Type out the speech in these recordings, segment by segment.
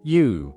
You.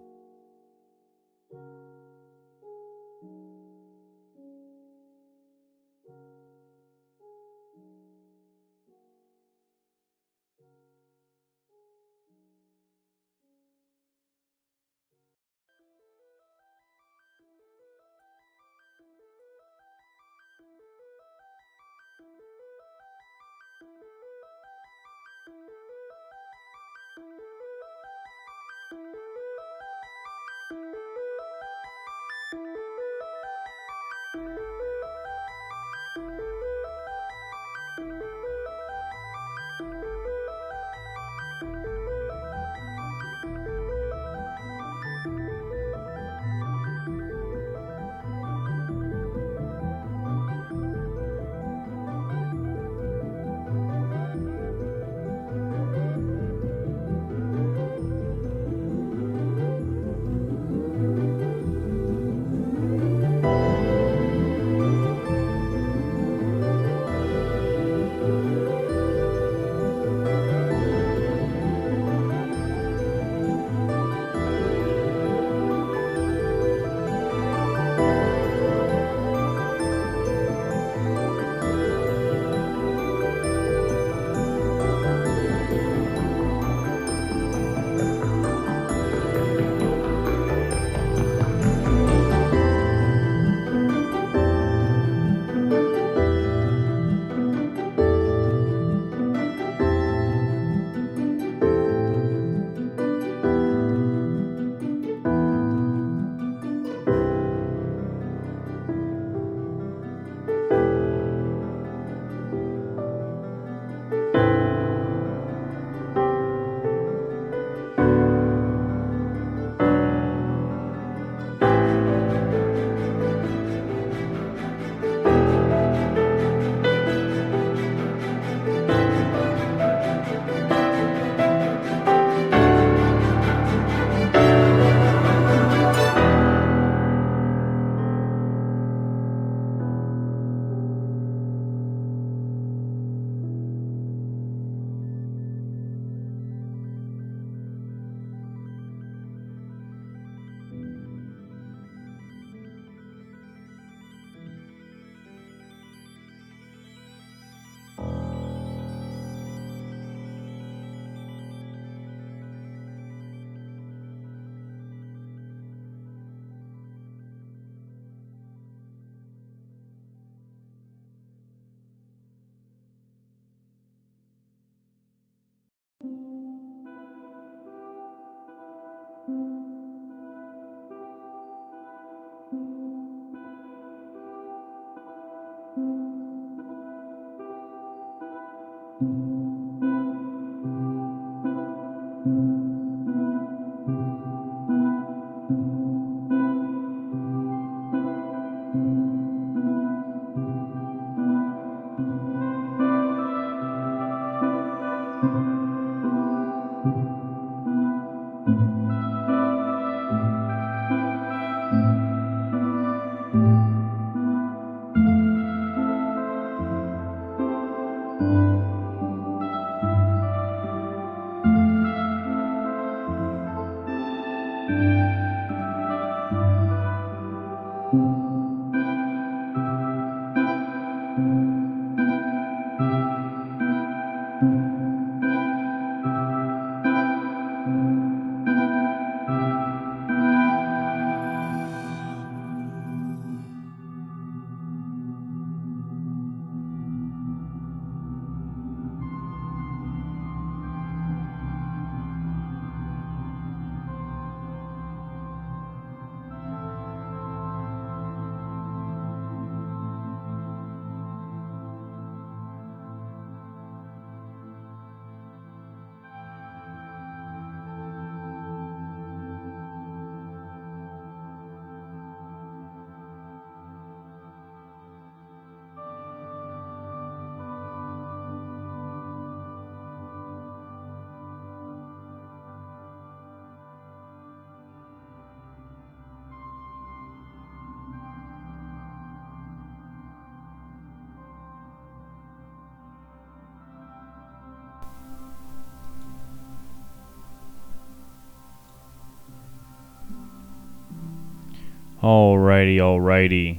Alrighty, alrighty.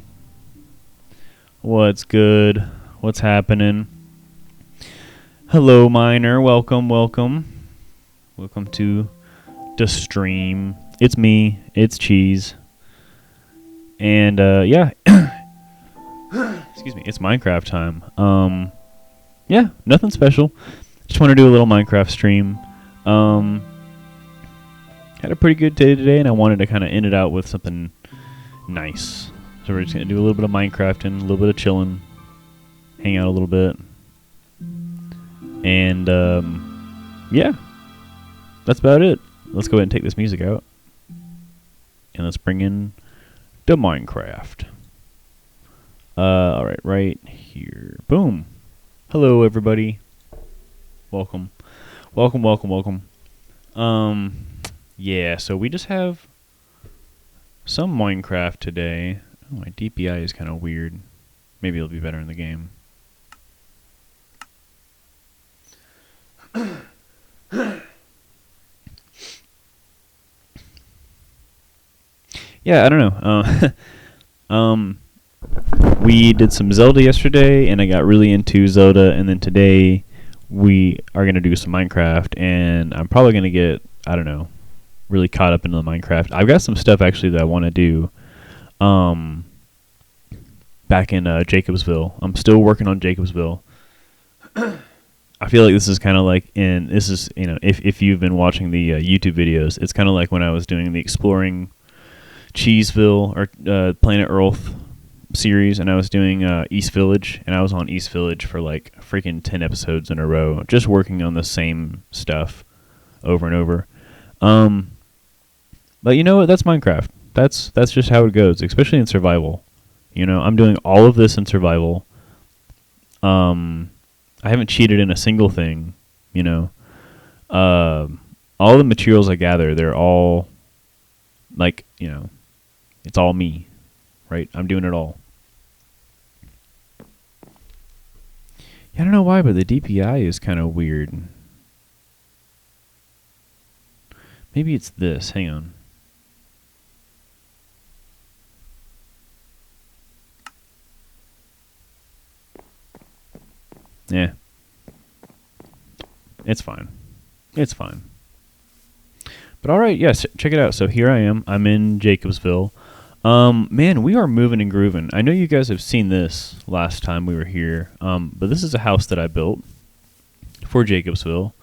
What's good? What's happening? Hello, Miner. Welcome, welcome. Welcome to the stream. It's me. It's Cheese. And, yeah. Excuse me. It's Minecraft time. Yeah, nothing special. Just want to do a little Minecraft stream. Had a pretty good day today, and I wanted to kind of end it out with something nice. So we're just going to do a little bit of Minecrafting, a little bit of chilling, hang out a little bit. And, yeah. That's about it. Let's go ahead and take this music out. And let's bring in the Minecraft. Alright, right here. Boom. Hello, everybody. Welcome. Welcome, welcome, welcome. Yeah, so we just have some Minecraft today. Oh, my DPI is kind of weird. Maybe it'll be better in the game. Yeah, I don't know. We did some Zelda yesterday, and I got really into Zelda, and then today we are going to do some Minecraft, and I'm probably going to get, I don't know, really caught up into the Minecraft. I've got some stuff, actually, that I want to do back in Jacobsville. I'm still working on Jacobsville. I feel like this is kind of like if you've been watching the YouTube videos, it's kind of like when I was doing the Exploring Cheeseville or Planet Earlth series, and I was doing East Village, and I was on East Village for like freaking 10 episodes in a row, just working on the same stuff over and over. But you know what? That's Minecraft. That's just how it goes, especially in survival. You know, I'm doing all of this in survival. I haven't cheated in a single thing, you know. All the materials I gather, they're all, like, you know, it's all me, right? I'm doing it all. Yeah, I don't know why, but the DPI is kind of weird. Maybe it's this. Hang on. Yeah. It's fine. It's fine. But alright, yes, check it out. So here I am. I'm in Jacobsville. Man, we are moving and grooving. I know you guys have seen this last time we were here. But this is a house that I built for Jacobsville.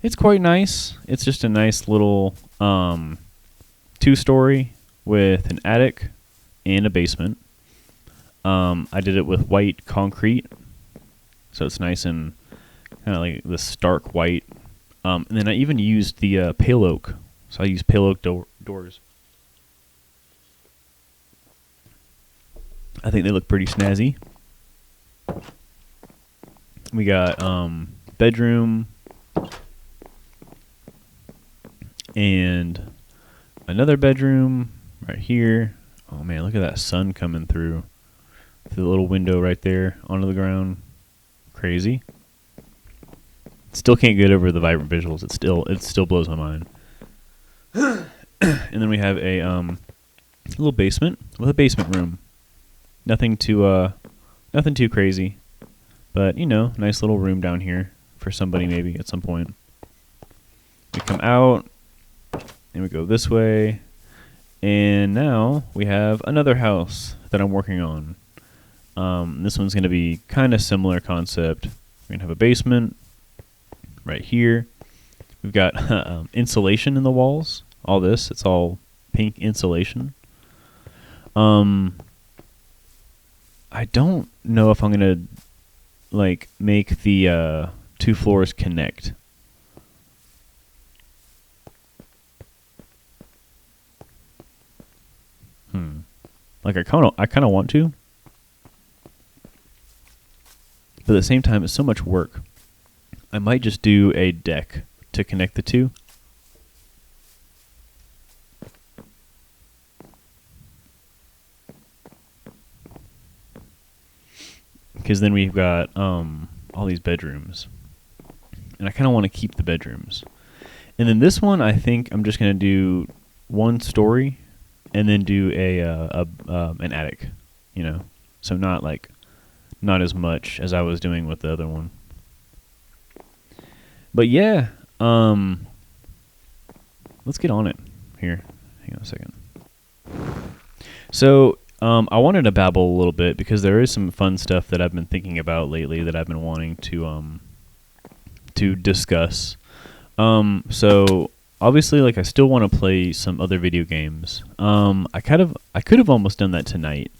It's quite nice. It's just a nice little 2-story with an attic and a basement. I did it with white concrete, so it's nice and kind of like this stark white. And then I even used the pale oak, so I used pale oak doors. I think they look pretty snazzy. We got bedroom and another bedroom right here. Oh man, look at that sun coming through the little window right there onto the ground. Crazy. Still can't get over the vibrant visuals. It still blows my mind. And then we have a little basement with a basement room. Nothing too crazy, but you know, nice little room down here for somebody maybe at some point. We come out and we go this way, and now we have another house that I'm working on. This one's going to be kind of similar concept. We're going to have a basement right here. We've got insulation in the walls. All this, it's all pink insulation. I don't know if I'm going to like make the 2 floors connect. Like I kind of want to. But at the same time, it's so much work. I might just do a deck to connect the two. Because then we've got all these bedrooms. And I kind of want to keep the bedrooms. And then this one, I think I'm just going to do 1 story and then do an attic, you know. So not as much as I was doing with the other one. But yeah, let's get on it here. Hang on a second. So I wanted to babble a little bit because there is some fun stuff that I've been thinking about lately that I've been wanting to discuss. So obviously, like, I still want to play some other video games. I could have almost done that tonight,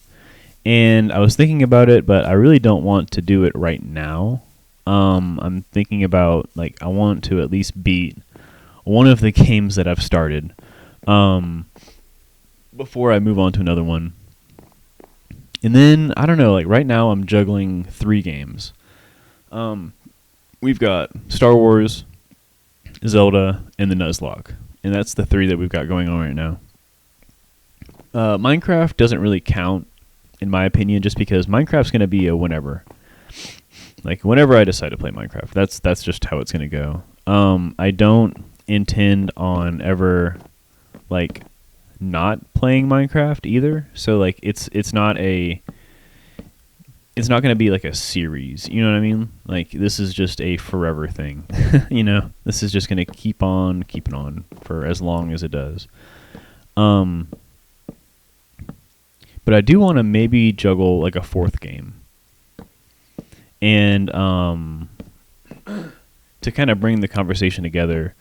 and I was thinking about it, but I really don't want to do it right now. I'm thinking about, like, I want to at least beat one of the games that I've started before I move on to another one. And then, I don't know, like, right now I'm juggling 3 games. We've got Star Wars, Zelda, and the Nuzlocke. And that's the 3 that we've got going on right now. Minecraft doesn't really count, in my opinion, just because Minecraft's going to be a whenever. Like, whenever I decide to play Minecraft, that's just how it's going to go. I don't intend on ever, like, not playing Minecraft either. So, like, it's not going to be like a series, you know what I mean? Like, this is just a forever thing. You know, this is just going to keep on keeping on for as long as it does. But I do want to maybe juggle like a 4th game. And to kind of bring the conversation together,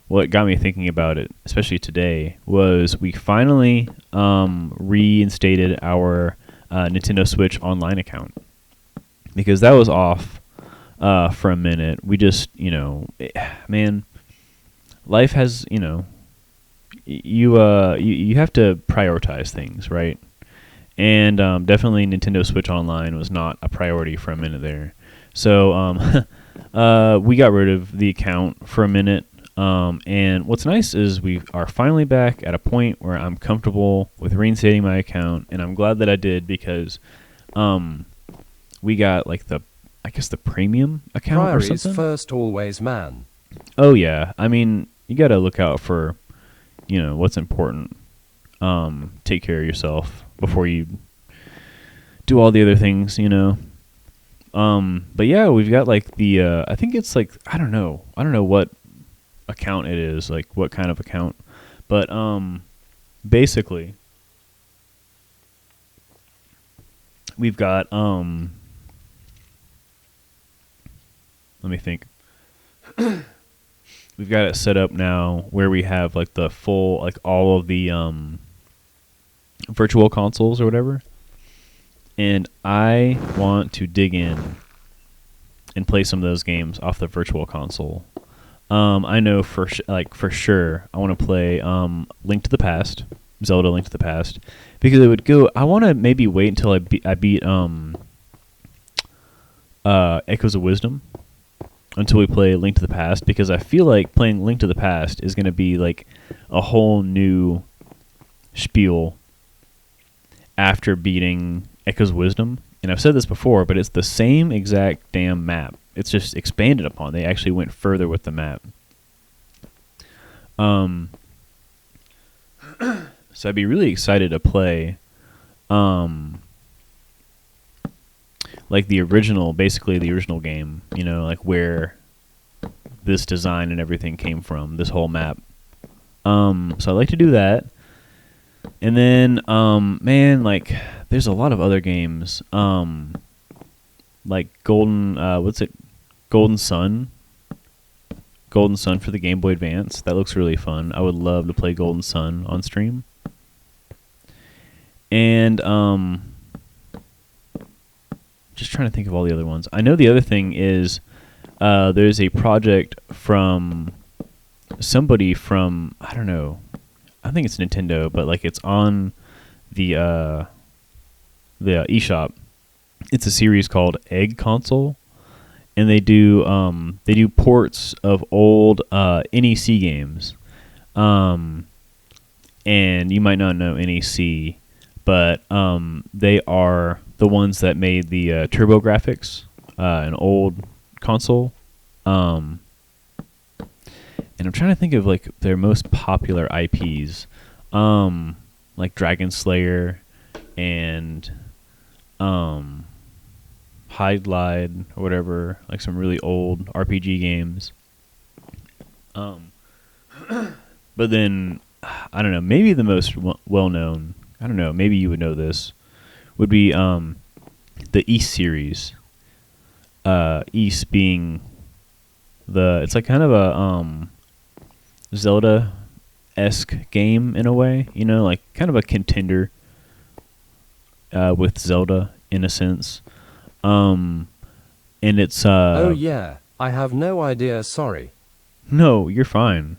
what got me thinking about it, especially today, was we finally reinstated our Nintendo Switch online account. Because that was off for a minute. We just, man, life has, you have to prioritize things, right? And definitely Nintendo Switch Online was not a priority for a minute there. So we got rid of the account for a minute. And what's nice is we are finally back at a point where I'm comfortable with reinstating my account. And I'm glad that I did because we got like the premium account or something. First, always, man. Oh, yeah. I mean, you got to look out for, what's important. Take care of yourself before you do all the other things, But yeah, we've got like the, I think it's like, I don't know what account it is, like what kind of account. But basically, we've got, let me think. We've got it set up now where we have like the full, like all of the virtual consoles or whatever. And I want to dig in and play some of those games off the virtual console. I know for sure I want to play Link to the Past, Zelda Link to the Past, because it would go. I want to maybe wait until I beat Echoes of Wisdom until we play Link to the Past, because I feel like playing Link to the Past is going to be like a whole new spiel after beating Echoes of Wisdom. And I've said this before, but it's the same exact damn map. It's just expanded upon. They actually went further with the map. So I'd be really excited to play like the original game, like where this design and everything came from, this whole map. So I'd like to do that. And then, man, like, there's a lot of other games, like Golden Sun for the Game Boy Advance. That looks really fun. I would love to play Golden Sun on stream. And, just trying to think of all the other ones. I know the other thing is, there's a project from somebody from, I don't know, I think it's Nintendo, but like it's on the eShop. It's a series called Egg Console, and they do ports of old NEC games. And you might not know NEC, but they are the ones that made the TurboGrafx, an old console. And I'm trying to think of like their most popular IPs. Let's like Dragon Slayer and Hide Glide or whatever, like some really old RPG games. But then I don't know, maybe the most well known, I don't know, maybe you would know this, would be the East series. East being it's like kind of a Zelda-esque game in a way, you know, like kind of a contender with Zelda in a sense. And it's oh yeah, I have no idea, sorry. No, you're fine.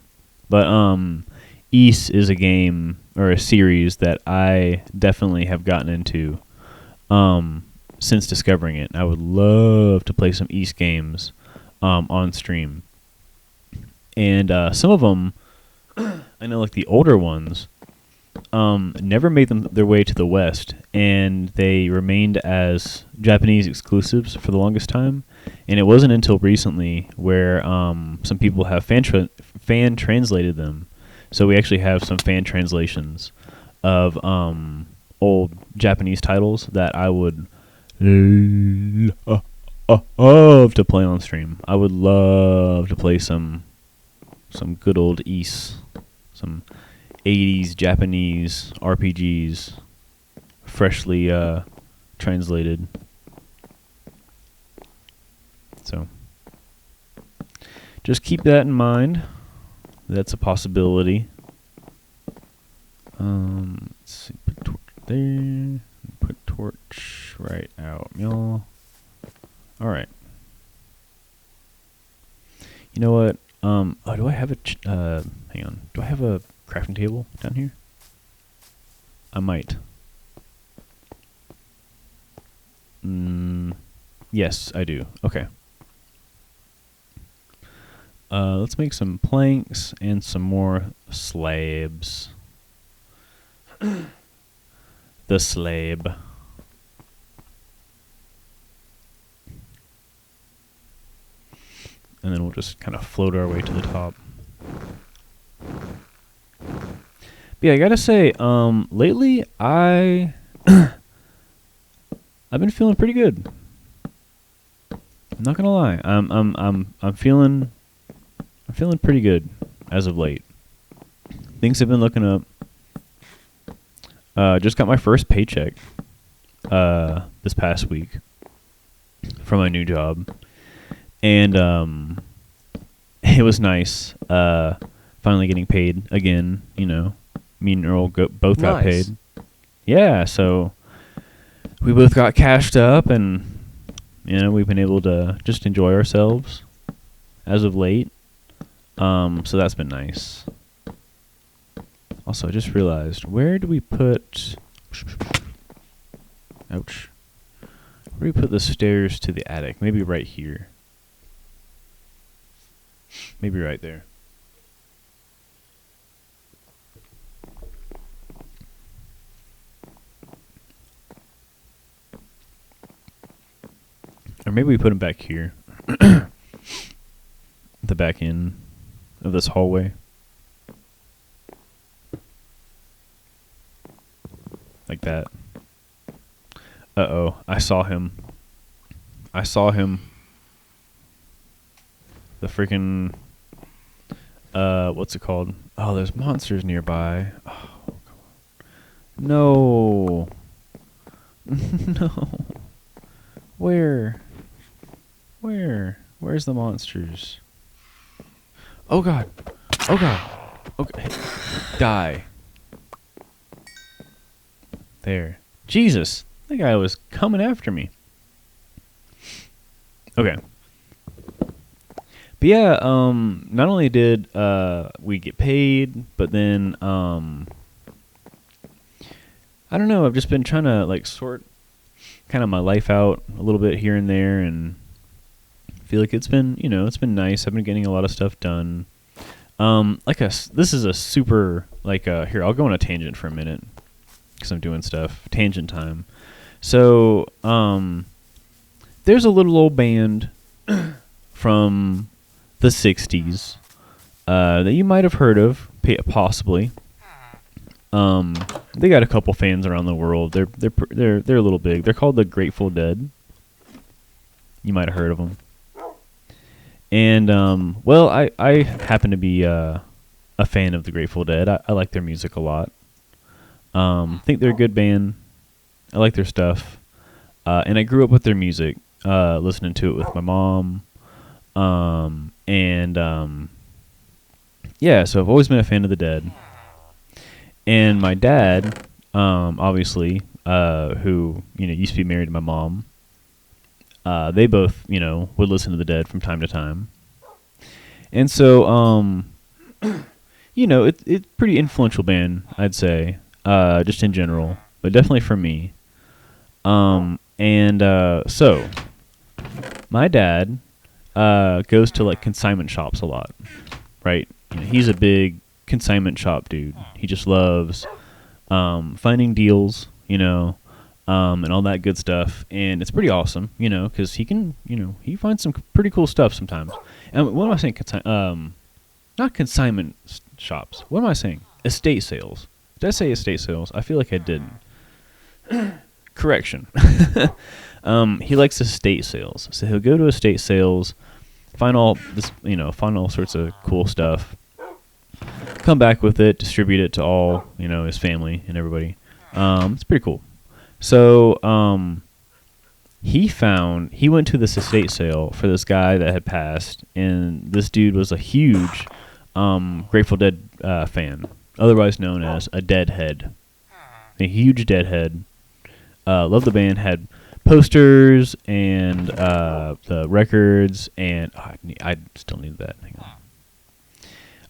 But East is a game or a series that I definitely have gotten into since discovering it. I would love to play some East games on stream. And some of them, I know like the older ones, never made their way to the West, and they remained as Japanese exclusives for the longest time. And it wasn't until recently where some people have fan translated them. So we actually have some fan translations of old Japanese titles that I would love to play on stream. I would love to play some good old East, some 80s Japanese RPGs, freshly translated. So just keep that in mind. That's a possibility. Let's see, put torch there, put torch right out, y'all. All right. You know what? Oh, do I have a? Hang on. Do I have a crafting table down here? I might. Yes, I do. Okay. Let's make some planks and some more slabs. The slab. And then we'll just kind of float our way to the top. But yeah, I gotta say, lately I've been feeling pretty good. I'm not gonna lie. I'm feeling pretty good as of late. Things have been looking up. Just got my first paycheck this past week from my new job. And it was nice finally getting paid again, you know. Me and Earl both got paid. Yeah, so we both got cashed up, and you know, we've been able to just enjoy ourselves as of late. So that's been nice. Also, I just realized, where do we put... Ouch. Where do we put the stairs to the attic? Maybe right here. Maybe right there. Or maybe we put them back here. The back end of this hallway. Like that. Uh-oh. I saw him. The freaking... what's it called? Oh, there's monsters nearby. Oh, come on. No. No. Where? Where's the monsters? Oh god. Okay. Die. There. Jesus. That guy was coming after me. Okay. But yeah, not only did we get paid, but then I don't know, I've just been trying to like sort kind of my life out a little bit here and there, and I feel like it's been, you know, it's been nice. I've been getting a lot of stuff done. This is a super, here, I'll go on a tangent for a minute, because I'm doing stuff. Tangent time. So, there's a little old band from the 60s that you might have heard of, possibly. They got a couple fans around the world. They're a little big. They're called the Grateful Dead. You might have heard of them. And well, I happen to be a fan of the Grateful Dead. I like their music a lot. Think they're a good band. I like their stuff. And I grew up with their music, listening to it with my mom. Yeah, so I've always been a fan of the Dead. And my dad, obviously, who used to be married to my mom, they both would listen to the Dead from time to time. And so it's pretty influential band, I'd say, just in general, but definitely for me. So my dad goes to like consignment shops a lot, right? He's a big consignment shop dude. He just loves finding deals, and all that good stuff. And it's pretty awesome, because he can, he finds some pretty cool stuff sometimes. And what am I saying? Not consignment shops. What am I saying? Estate sales. Did I say estate sales? I feel like I didn't. Correction. He likes estate sales. So he'll go to estate sales, find all sorts of cool stuff, come back with it, distribute it to all, his family and everybody. It's pretty cool. So, he went to this estate sale for this guy that had passed, and this dude was a huge, Grateful Dead, fan, otherwise known as a Deadhead. A huge Deadhead. Loved the band, had posters and, the records, and I still need that. Hang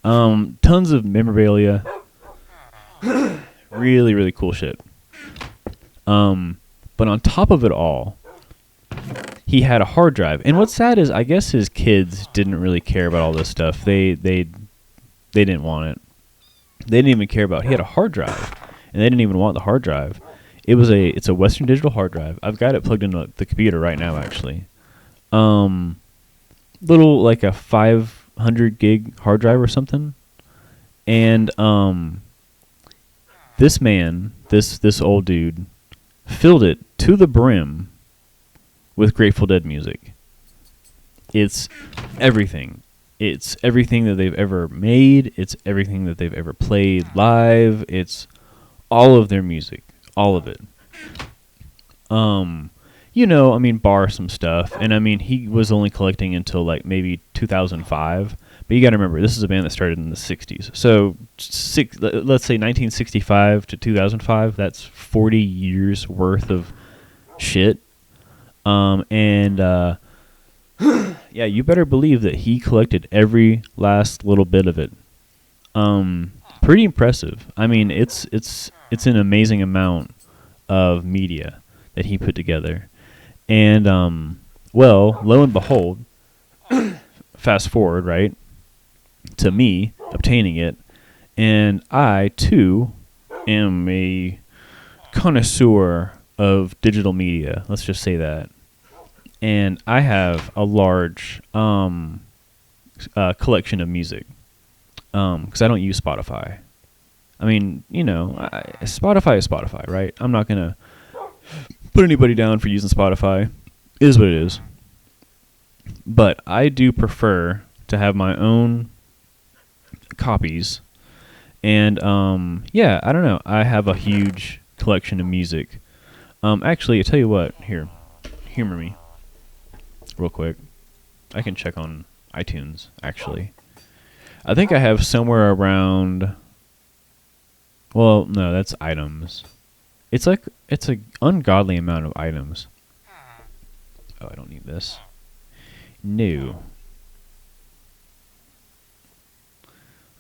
on. Tons of memorabilia. Really, really cool shit. But on top of it all, he had a hard drive. And what's sad is, I guess his kids didn't really care about all this stuff. They didn't want it. They didn't even care about it. He had a hard drive, and they didn't even want the hard drive. It's a Western Digital hard drive. I've got it plugged into the computer right now, actually. Little like a 500 gig hard drive or something. And this man, this old dude, filled it to the brim with Grateful Dead music. It's everything. It's everything that they've ever made. It's everything that they've ever played live. It's all of their music. All of it. Bar some stuff. And he was only collecting until like maybe 2005. But you got to remember, this is a band that started in the 60s. So let's say 1965 to 2005, that's 40 years worth of shit. Yeah, you better believe that he collected every last little bit of it. Pretty impressive. It's an amazing amount of media that he put together. And, lo and behold, fast forward, right, to me obtaining it, and I, too, am a connoisseur of digital media. Let's just say that. And I have a large collection of music, because I don't use Spotify. Spotify is Spotify, right? I'm not going to put anybody down for using Spotify. It is what it is. But I do prefer to have my own copies. And, I don't know. I have a huge collection of music. Actually, I tell you what. Here, humor me real quick. I can check on iTunes, actually. I think I have somewhere around... Well, no, that's items. It's an ungodly amount of items. Oh, I don't need this. No.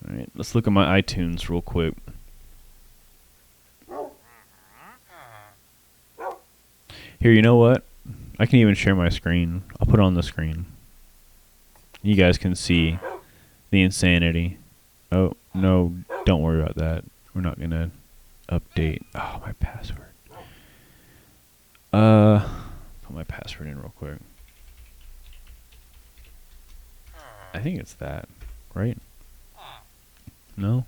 Alright, let's look at my iTunes real quick. Here, you know what? I can even share my screen. I'll put it on the screen. You guys can see the insanity. Oh, no, don't worry about that. We're not going to update. Oh, my password. Put my password in real quick. I think it's that, right? No?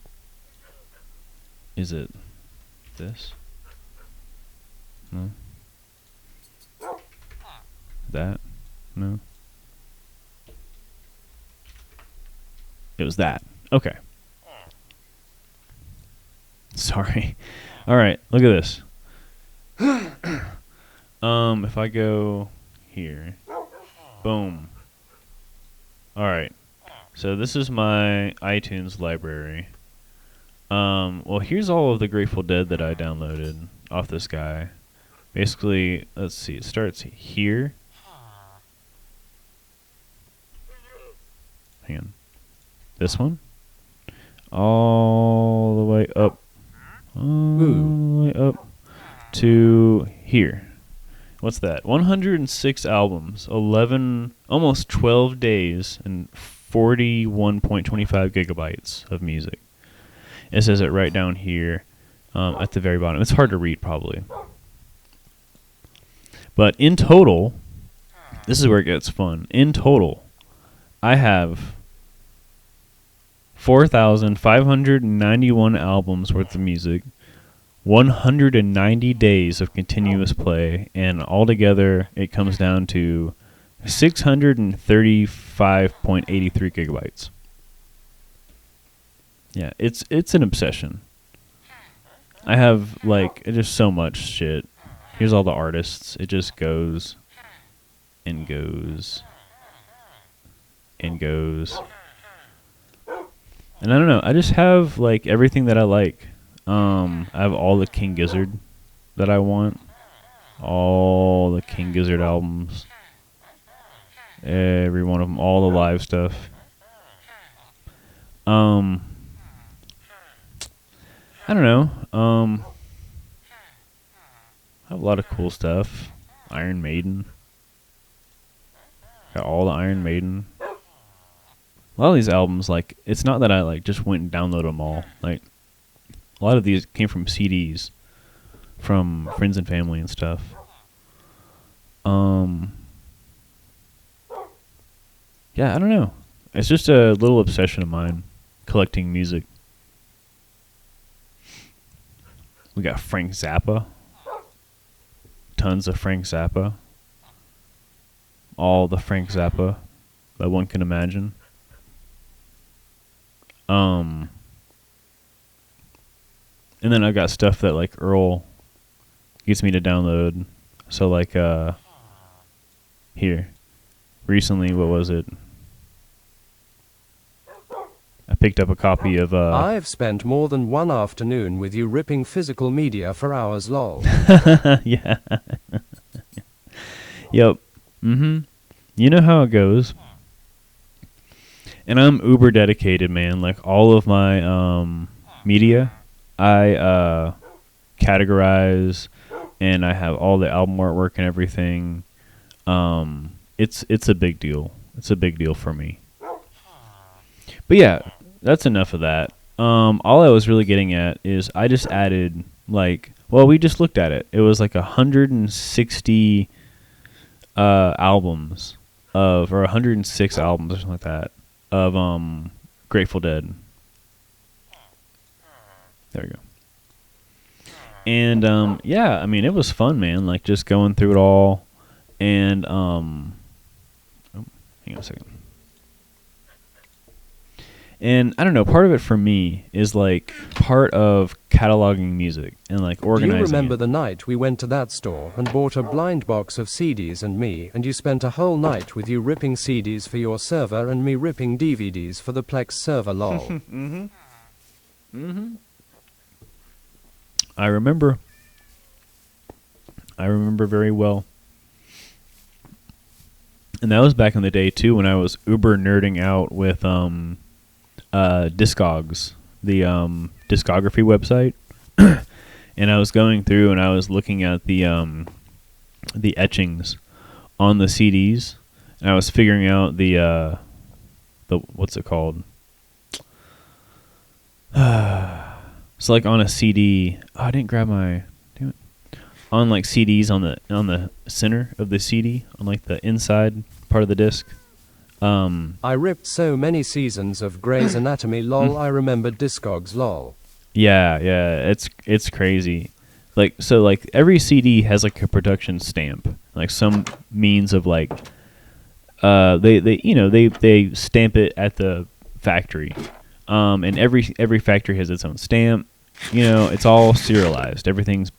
Is it? This? No. That? No. It was that. Okay. Sorry. All right, look at this. If I go here, boom. All right. So this is my iTunes library. Well, here's all of the Grateful Dead that I downloaded off this guy. Basically, let's see. It starts here. Hang on. This one. All the way up. All the way up to here. What's that? 106 albums, 11, almost 12 days, and 41.25 gigabytes of music. It says it right down here at the very bottom. It's hard to read, probably. But in total, this is where it gets fun. In total, I have 4,591 albums worth of music, 190 days of continuous play, and altogether it comes down to 635.83 gigabytes. Yeah, it's an obsession. I have, like, just so much shit. Here's all the artists. It just goes and goes and goes. And I don't know. I just have, like, everything that I like. I have all the King Gizzard that I want. All the King Gizzard albums. Every one of them. All the live stuff. I don't know. I have a lot of cool stuff. Iron Maiden. Got all the Iron Maiden. A lot of these albums, like, it's not that I, like, just went and downloaded them all. Like, a lot of these came from CDs from friends and family and stuff. Yeah, I don't know. It's just a little obsession of mine, collecting music. We got Frank Zappa. Tons of Frank Zappa. All the Frank Zappa that one can imagine. And then I got stuff that, like, Earl gets me to download. So, like, here. Recently, what was it? I picked up a copy of, I've spent more than one afternoon with you ripping physical media for hours, lol. Yeah. Yep. You know how it goes. And I'm uber dedicated, man. Like, all of my media, I categorize, and I have all the album artwork and everything. It's a big deal. It's a big deal for me. But yeah, that's enough of that. All I was really getting at is I just added, like, well, we just looked at it. It was like 160 albums of, or 106 albums or something like that, of Grateful Dead. There we go. And yeah, I mean, it was fun, man. Like, just going through it all, and oh, hang on a second. And I don't know, part of it for me is, like, part of cataloging music and, like, organizing. Do you remember it. the night we went to that store and bought a blind box of CDs and me, and you spent a whole night with you ripping CDs for your server and me ripping DVDs for the Plex server, lol. I remember very well. And that was back in the day too, when I was uber nerding out with Discogs, the discography website. And I was going through and I was looking at the etchings on the CDs, and I was figuring out the what's it called? So, like, on a CD, I didn't grab my, damn it. On, like, CDs on the center of the CD, on, like, the inside part of the disc. I ripped so many seasons of Grey's Anatomy, lol. I remember Discogs, lol. Yeah, yeah, it's crazy. Like so, like every CD has like a production stamp, like some means of like they you know they stamp it at the factory, and every factory has its own stamp. You know, it's all serialized. Everything's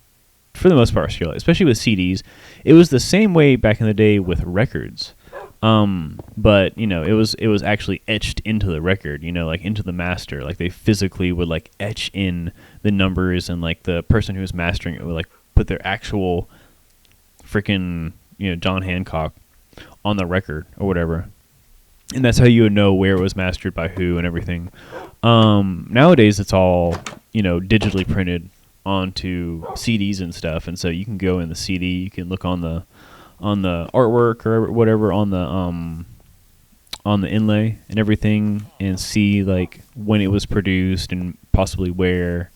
for the most part serialized, especially with CDs. It was the same way back in the day with records. But you know, it was actually etched into the record, you know, like into the master. Like they physically would like etch in the numbers, and like the person who was mastering it would like put their actual freaking, you know, John Hancock on the record or whatever. And that's how you would know where it was mastered by who and everything. Nowadays it's all, you know, digitally printed onto CDs and stuff, and so you can go in the CD, you can look on the artwork or whatever on the inlay and everything, and see like when it was produced and possibly where,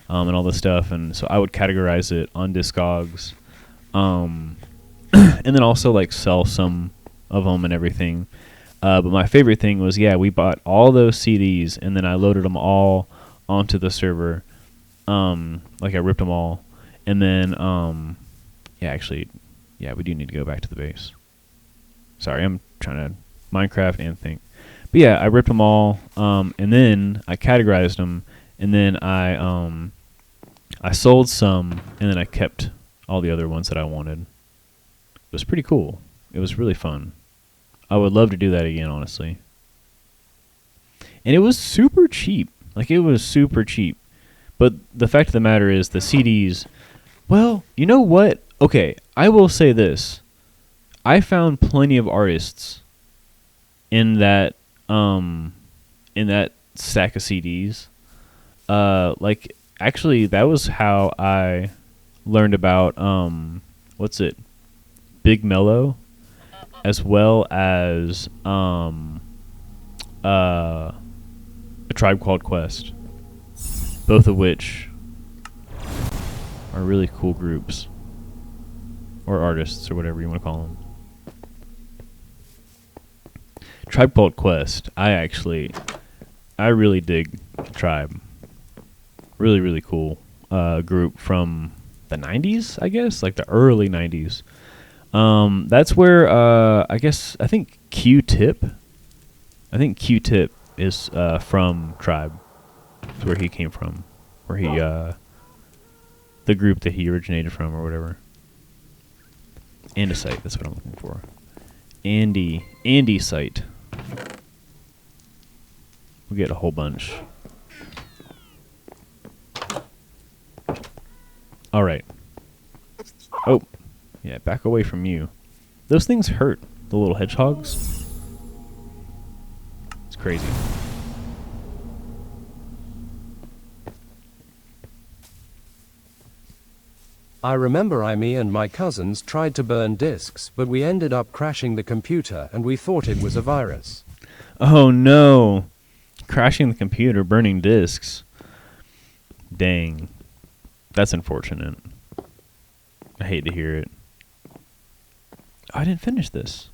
and all this stuff. And so I would categorize it on Discogs, and then also like sell some of them and everything. But my favorite thing was, yeah, we bought all those CDs and then I loaded them all onto the server. Like I ripped them all, and then yeah, actually. Yeah, we do need to go back to the base. Sorry, I'm trying to Minecraft and think. But yeah, I ripped them all, and then I categorized them, and then I sold some, and then I kept all the other ones that I wanted. It was pretty cool. It was really fun. I would love to do that again, honestly. And it was super cheap. Like, it was super cheap. But the fact of the matter is, the CDs, well, you know what? Okay, I will say this. I found plenty of artists in that stack of CDs. Like actually that was how I learned about what's it? Big Mellow, as well as A Tribe Called Quest. Both of which are really cool groups. Or artists, or whatever you want to call them. Tribe Called Quest. I really dig Tribe. Really, really cool group from the 90s, I guess? Like the early 90s. That's where, I think Q-Tip. I think Q-Tip is from Tribe. That's where he came from. Where he, the group that he originated from, or whatever. Andesite, that's what I'm looking for. Andesite. We get a whole bunch. Alright. Oh. Yeah, back away from you. Those things hurt, the little hedgehogs. It's crazy. I remember me and my cousins tried to burn disks, but we ended up crashing the computer and we thought it was a virus. Oh no. Crashing the computer, burning disks. Dang. That's unfortunate. I hate to hear it. Oh, I didn't finish this.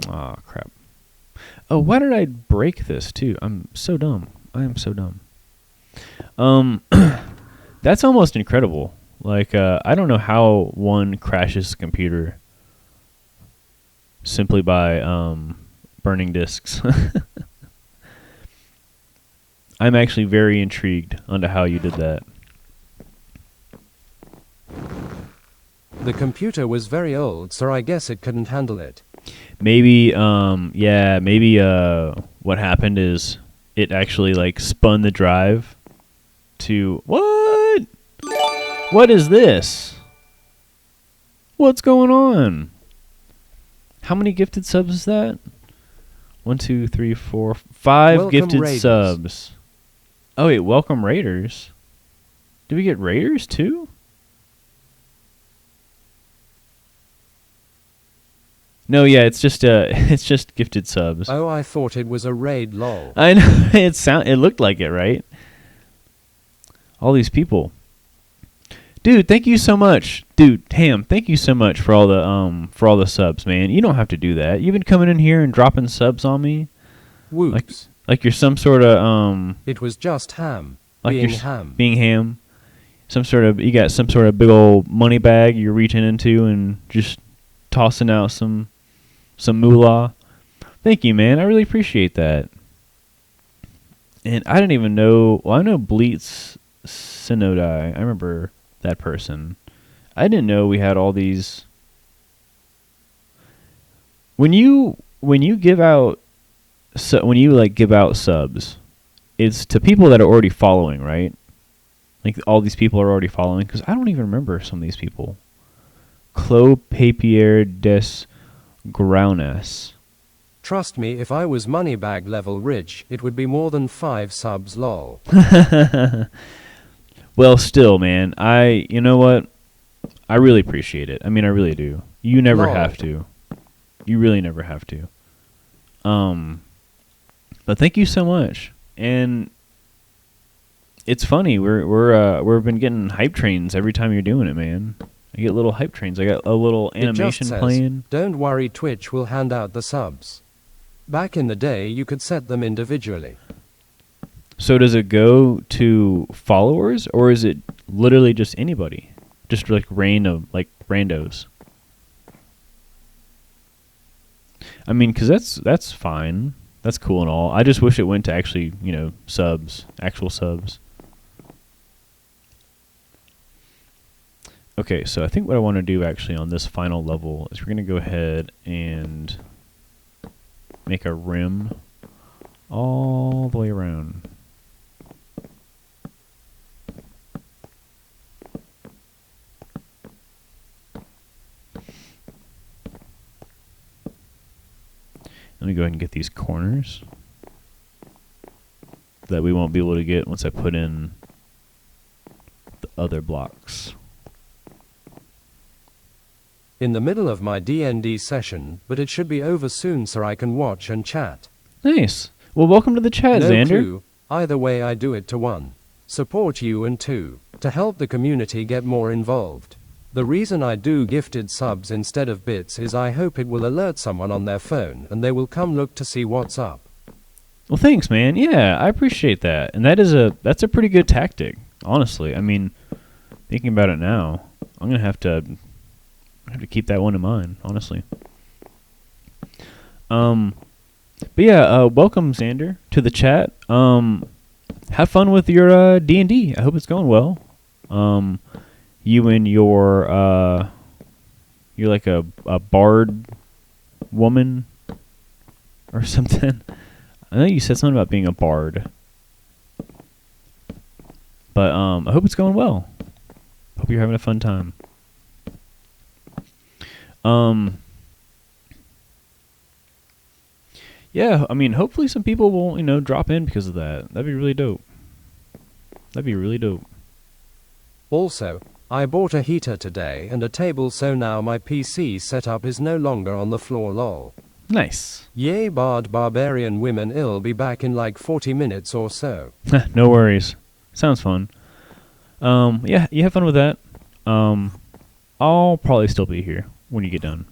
Aw, crap. Oh, why did I break this too? I'm so dumb. I am so dumb. That's almost incredible. Like, I don't know how one crashes a computer simply by burning disks. I'm actually very intrigued onto how you did that. The computer was very old, so I guess it couldn't handle it. Maybe, yeah, maybe what happened is it actually, like, spun the drive to... What? What is this? What's going on? How many gifted subs is that? 1, 2, 3, 4, 5 Welcome gifted Raiders. subs. Oh wait, welcome Raiders. Did we get Raiders too? No, yeah, it's just gifted subs. Oh, I thought it was a raid, lol. I know it looked like it, right? All these people. Dude, thank you so much. Dude, Ham, thank you so much for all the subs, man. You don't have to do that. You've been coming in here and dropping subs on me. Whoops. Like you're some sort of It was just Ham. Like being you're ham. being ham. You got some sort of big old money bag you're reaching into and just tossing out some moolah. Thank you, man. I really appreciate that. And I didn't even know. Well, I know Bleats Synodi. I remember that person. I didn't know we had all these. When you give out, when you like give out subs, it's to people that are already following, right? Like all these people are already following. Because I don't even remember some of these people. Clo Papier des Graunes. Trust me, if I was Moneybag level rich, it would be more than 5 subs lol. Well, still, man, you know what? I really appreciate it. I mean, I really do. You never Lol. have to. You really never have to. But thank you so much. And it's funny. We've been getting hype trains every time you're doing it, man. I get little hype trains. I got a little It just animation says, playing. don't worry, Twitch will hand out the subs. Back in the day, you could set them individually. So does it go to followers, or is it literally just anybody? Just like randos? I mean, because that's fine. That's cool and all. I just wish it went to actually, subs, actual subs. Okay, so I think what I want to do actually on this final level is we're going to go ahead and make a rim all the way around. Let me go ahead and get these corners that we won't be able to get once I put in the other blocks. In the middle of my D&D session, but it should be over soon so I can watch and chat. Nice. Well, welcome to the chat, No Xander. clue. Either way, I do it to 1. Support you, and 2. To help the community get more involved. The reason I do gifted subs instead of bits is I hope it will alert someone on their phone and they will come look to see what's up. Well, thanks, man. Yeah, I appreciate that. And that's a pretty good tactic, honestly. I mean, thinking about it now, I'm going to have to keep that one in mind, honestly. But yeah, welcome, Xander, to the chat. Have fun with your D&D. I hope it's going well. You and you're like a bard woman or something. I know you said something about being a bard. But I hope it's going well. Hope you're having a fun time. Yeah, I mean, hopefully some people will, drop in because of that. That'd be really dope. That'd be really dope. Also, I bought a heater today and a table, so now my PC setup is no longer on the floor lol. Nice. Yay, barbarian women, I'll be back in like 40 minutes or so. No worries. Sounds fun. Yeah, you have fun with that. I'll probably still be here when you get done.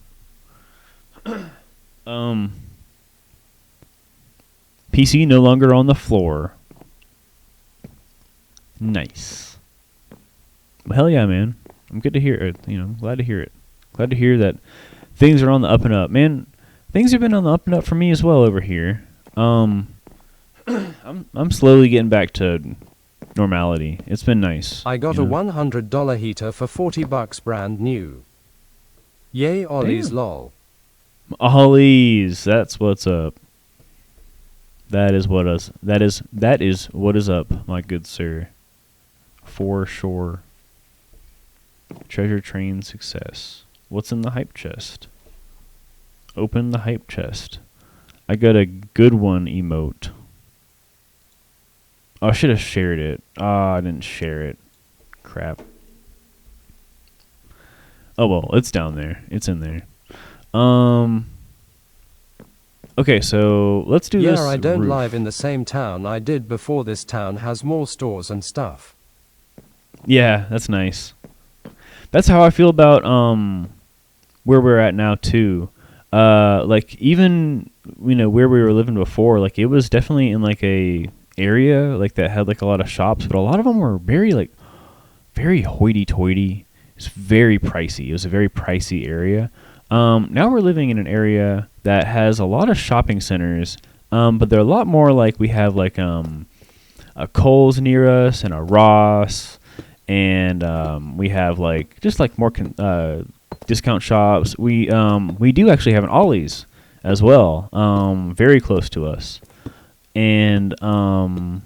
PC no longer on the floor. Nice. Well, hell yeah, man. I'm good to hear it. Glad to hear it. Glad to hear that things are on the up and up. Man, things have been on the up and up for me as well over here. I'm slowly getting back to normality. It's been nice. I got a $100 heater for $40 brand new. Yay, Ollie's Damn. lol. Ollie's, that's what's up. That is what is up, my good sir. For sure. Treasure train success. What's in the hype chest? Open the hype chest. I got a good one emote. Oh, I should have shared it. I didn't share it. Crap. Oh well, it's down there. It's in there. Okay, so let's do this. Yeah, I don't roof. live in the same town I did before. This town has more stores and stuff. Yeah, that's nice. That's how I feel about where we're at now too. Like even where we were living before, like it was definitely in like a area like that had like a lot of shops, but a lot of them were very hoity-toity. It's very pricey. It was a very pricey area. Now we're living in an area that has a lot of shopping centers, but they're a lot more like we have like a Kohl's near us and a Ross, and we have like just like more discount shops. We do actually have an Ollie's as well, very close to us, and I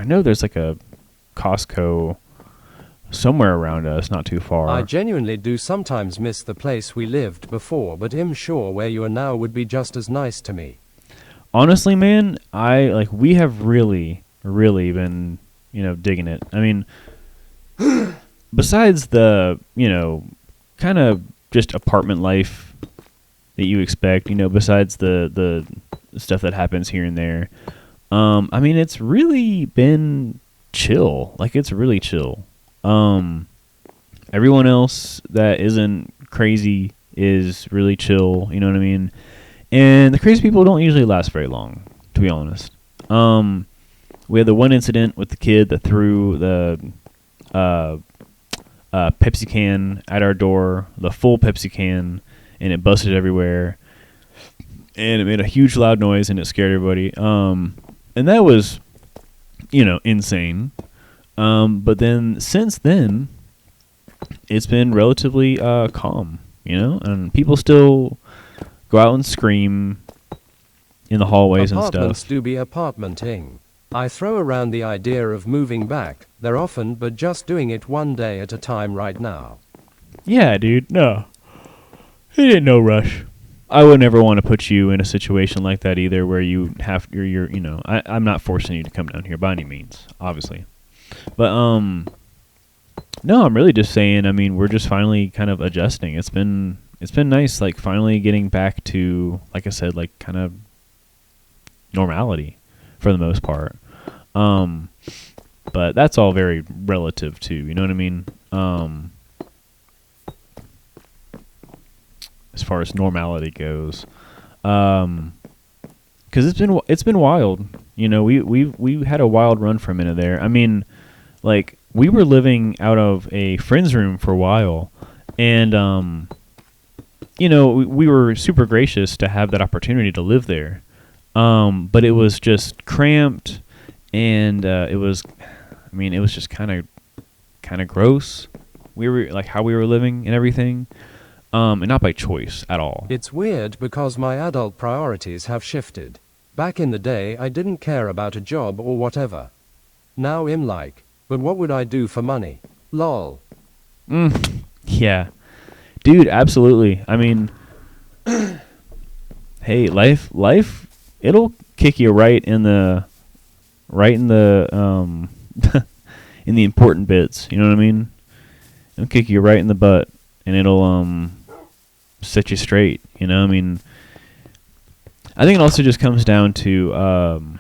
know there's like a Costco somewhere around us, not too far. I genuinely do sometimes miss the place we lived before, but I'm sure where you are now would be just as nice to me. Honestly, man, we have really been, digging it. I mean, besides the, kind of just apartment life that you expect, besides the stuff that happens here and there, I mean, it's really been chill. Like, it's really chill. Everyone else that isn't crazy is really chill, you know what I mean? And the crazy people don't usually last very long, to be honest. We had the one incident with the kid that threw the Pepsi can at our door, the full Pepsi can, and it busted everywhere. And it made a huge loud noise, and it scared everybody. And that was, insane. But then, since then, it's been relatively calm, and people still go out and scream in the hallways and Apartments stuff. do be apartmenting. I throw around the idea of moving back. They're often, but just doing it one day at a time right now. Yeah, dude, no. It ain't no rush. I would never want to put you in a situation like that either, where you have, I'm not forcing you to come down here by any means, obviously. But, no, I'm really just saying, I mean, we're just finally kind of adjusting. It's been nice, like, finally getting back to, like I said, like, kind of normality for the most part. But that's all very relative too, you know what I mean? As far as normality goes. 'Cause it's been wild. We had a wild run for a minute there. I mean, like, we were living out of a friend's room for a while, and we were super gracious to have that opportunity to live there. But it was just cramped, and it was just kind of gross. We were like how we were living and everything, and not by choice at all. It's weird because my adult priorities have shifted. Back in the day, I didn't care about a job or whatever. Now I'm like, but what would I do for money? Lol. Yeah, dude, absolutely. I mean, hey, life, it'll kick you right in the in the important bits. You know what I mean? It'll kick you right in the butt, and it'll set you straight. I mean, I think it also just comes down to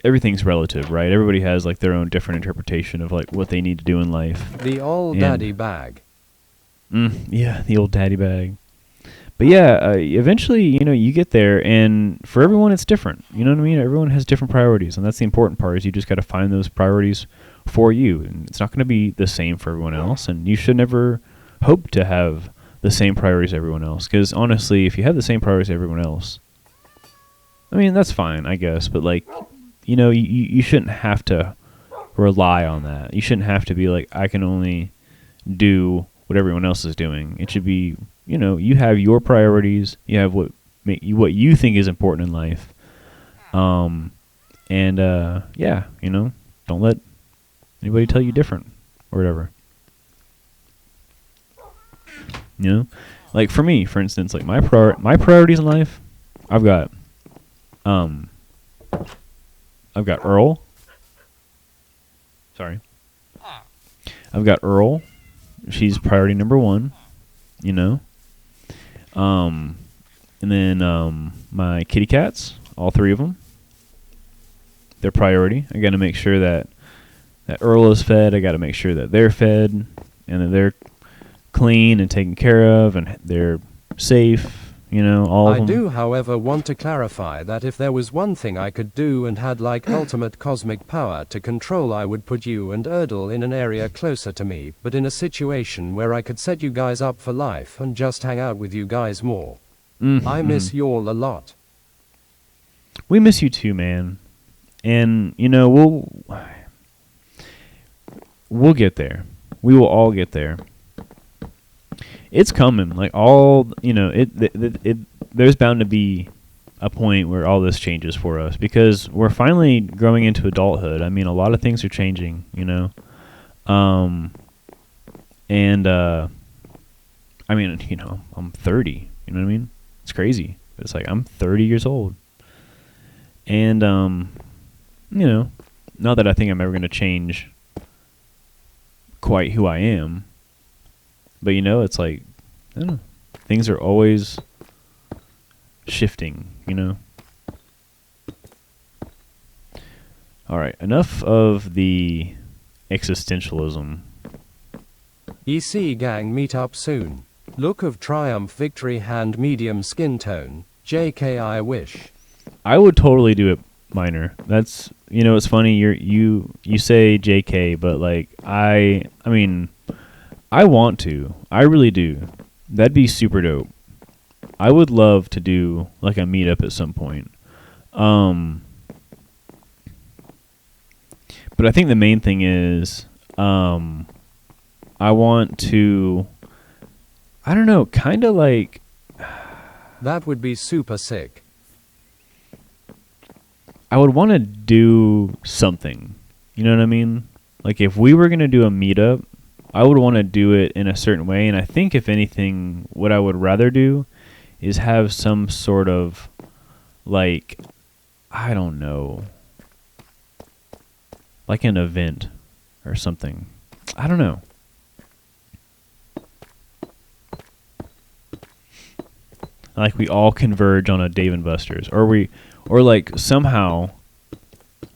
everything's relative, right? Everybody has like their own different interpretation of like what they need to do in life. The old daddy bag. Yeah, the old daddy bag. But yeah, eventually, you get there, and for everyone, it's different. You know what I mean? Everyone has different priorities, and that's the important part. Is you just got to find those priorities for you, and it's not going to be the same for everyone else. And you should never hope to have the same priorities as everyone else, because honestly, if you have the same priorities as everyone else, I mean, that's fine, I guess. But like, you shouldn't have to rely on that. You shouldn't have to be like, I can only do what everyone else is doing. It should be, you have your priorities. You have what you think is important in life. Yeah, don't let anybody tell you different or whatever. Like for me, for instance, like my priorities in life, I've got Earl. Sorry. I've got Earl. She's priority number 1, and then my kitty cats, all 3 of them. They're priority. I got to make sure that Earl is fed. I got to make sure that they're fed and that they're clean and taken care of and they're safe You know, all of I them. do, however, want to clarify that if there was one thing I could do and had like ultimate cosmic power to control, I would put you and Earl in an area closer to me, but in a situation where I could set you guys up for life and just hang out with you guys more. I miss y'all a lot. We miss you too, man. And you know, we'll get there. We will all get there. It's coming. Like all, you know, there's bound to be a point where all this changes for us because we're finally growing into adulthood. I mean, a lot of things are changing, you know. I mean, you know, I'm 30, you know what I mean? It's crazy. It's like I'm 30 years old. And you know, not that I think I'm ever going to change quite who I am. But you know, it's like, I don't know, things are always shifting, you know? Alright, enough of the existentialism. EC gang meet up soon. Look of triumph, victory, hand, medium skin tone. JK, I wish. I would totally do it minor. That's, you know, it's funny, you say JK, but like, I mean, I want to. I really do. That'd be super dope. I would love to do like a meetup at some point. But I think the main thing is I want to, I don't know, kind of like... That would be super sick. I would want to do something. You know what I mean? Like if we were going to do a meetup, I would want to do it in a certain way. And I think if anything, what I would rather do is have some sort of like, I don't know, like an event or something. I don't know. Like we all converge on a Dave & Buster's, or like somehow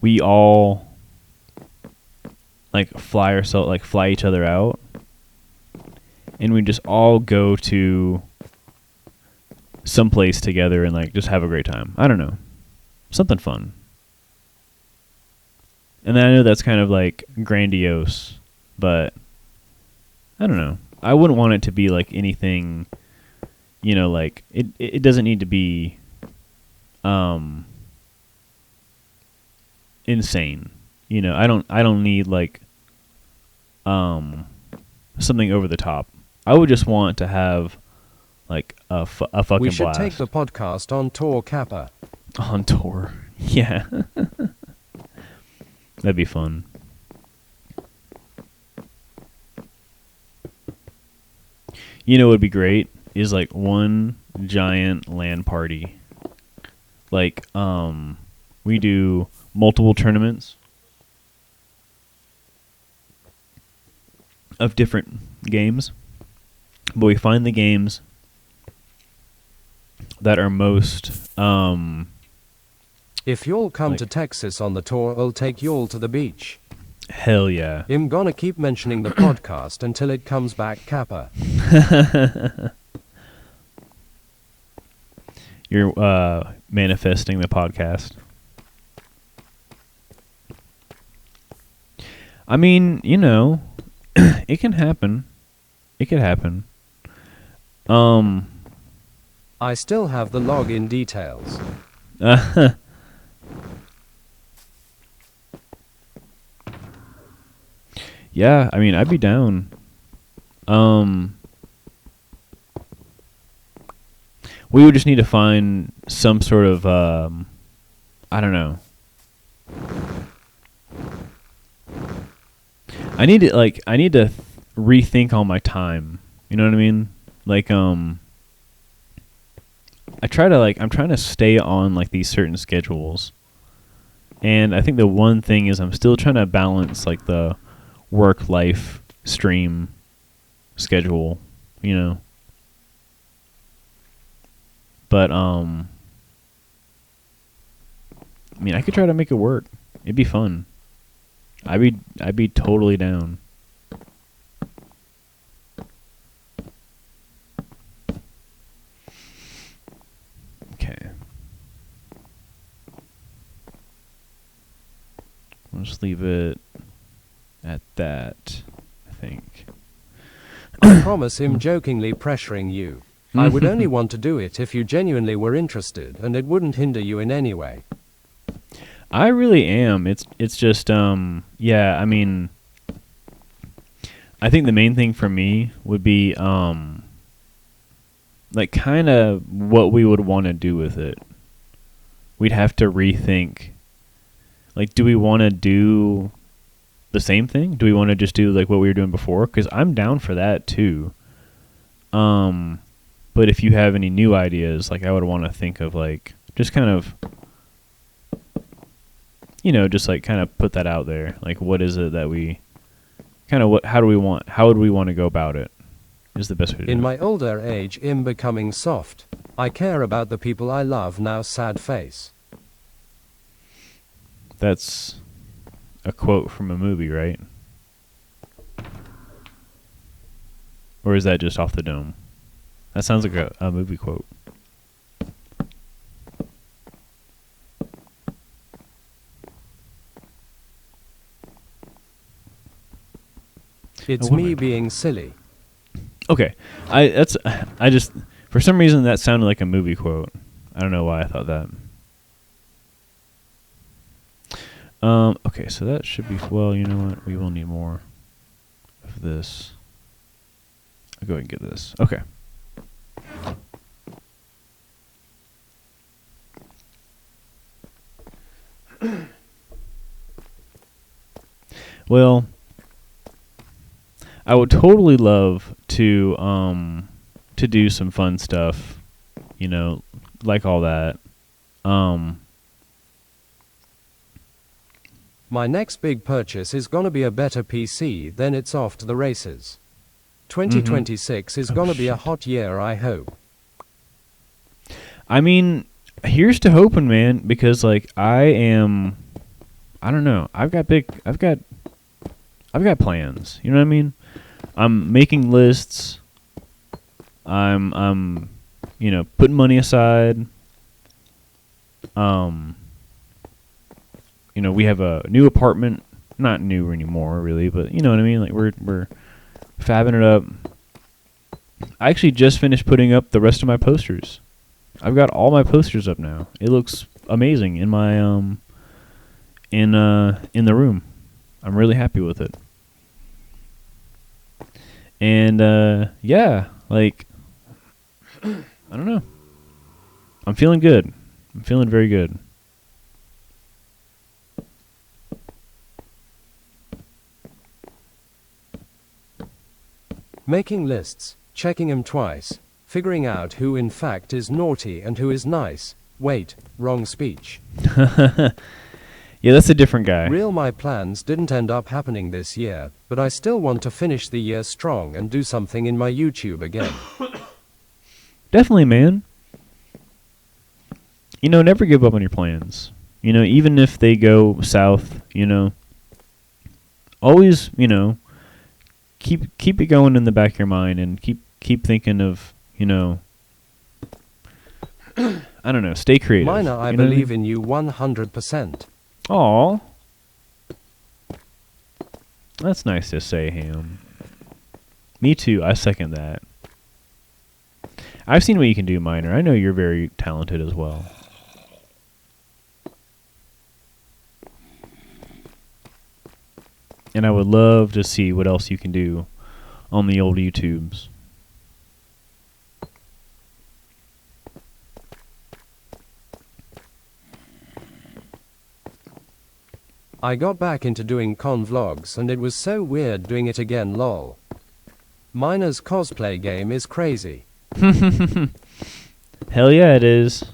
we all like fly each other out, and we just all go to some place together and like just have a great time. I don't know, something fun. And then I know that's kind of like grandiose, but I don't know. I wouldn't want it to be like anything, you know, like it doesn't need to be insane. You know, I don't need like something over the top. I would just want to have like a fucking blast. We should take the podcast on tour, Kappa. On tour. Yeah. That'd be fun. You know what would be great is like one giant LAN party. Like we do multiple tournaments of different games, but we find the games that are most if y'all come like, to Texas on the tour, I'll take y'all to the beach. Hell yeah. I'm gonna keep mentioning the podcast until it comes back, Kappa. You're manifesting the podcast. I mean, you know, it can happen. It could happen. I still have the login details. Yeah, I mean, I'd be down. We would just need to find some sort of, I don't know. I need to rethink all my time. You know what I mean? Like, I'm trying to stay on like these certain schedules. And I think the one thing is I'm still trying to balance like the work-life stream schedule, you know. But I mean, I could try to make it work. It'd be fun. I'd be totally down. just leave it at that, I think. I promise him, jokingly pressuring you. I would only want to do it if you genuinely were interested and it wouldn't hinder you in any way. I really am. It's just yeah, I mean, I think the main thing for me would be like kind of what we would want to do with it. We'd have to rethink. Like, do we want to do the same thing? Do we want to just do like what we were doing before? Because I'm down for that too. But if you have any new ideas, like I would want to think of like just kind of, you know, just like kind of put that out there. Like, what is it that we kind of how would we want to go about it? Is the best way to do it. In my older age, I'm becoming soft. I care about the people I love now. Sad face. That's a quote from a movie, right? Or is that just off the dome? That sounds like a movie quote. It's me being silly. Okay. I just for some reason that sounded like a movie quote. I don't know why I thought that. Okay, so that should be, well, you know what? We will need more of this. I'll go ahead and get this. Okay. Well, I would totally love to do some fun stuff, you know, like all that. My next big purchase is gonna be a better PC, then it's off to the races. 2026 is gonna be a hot year, I hope. I mean, here's to hoping, man, because like I don't know. I've got plans. You know what I mean? I'm making lists. I'm you know, putting money aside. You know, we have a new apartment, not new anymore really, but you know what I mean? Like we're fabbing it up. I actually just finished putting up the rest of my posters. I've got all my posters up now. It looks amazing in my in the room. I'm really happy with it. And yeah, like I don't know. I'm feeling good. I'm feeling very good. Making lists, checking them twice, figuring out who in fact is naughty and who is nice. Wait, wrong speech. Yeah, that's a different guy. My plans didn't end up happening this year, but I still want to finish the year strong and do something in my YouTube again. Definitely, man. You know, never give up on your plans. You know, even if they go south, you know, always, you know, keep it going in the back of your mind and keep thinking of, you know, I don't know, stay creative. Minor, I believe in you 100%. Aw. That's nice to say, Ham. Me too, I second that. I've seen what you can do, Minor. I know you're very talented as well. And I would love to see what else you can do on the old YouTubes. I got back into doing con vlogs and it was so weird doing it again, lol. Miner's cosplay game is crazy. Hell yeah, it is.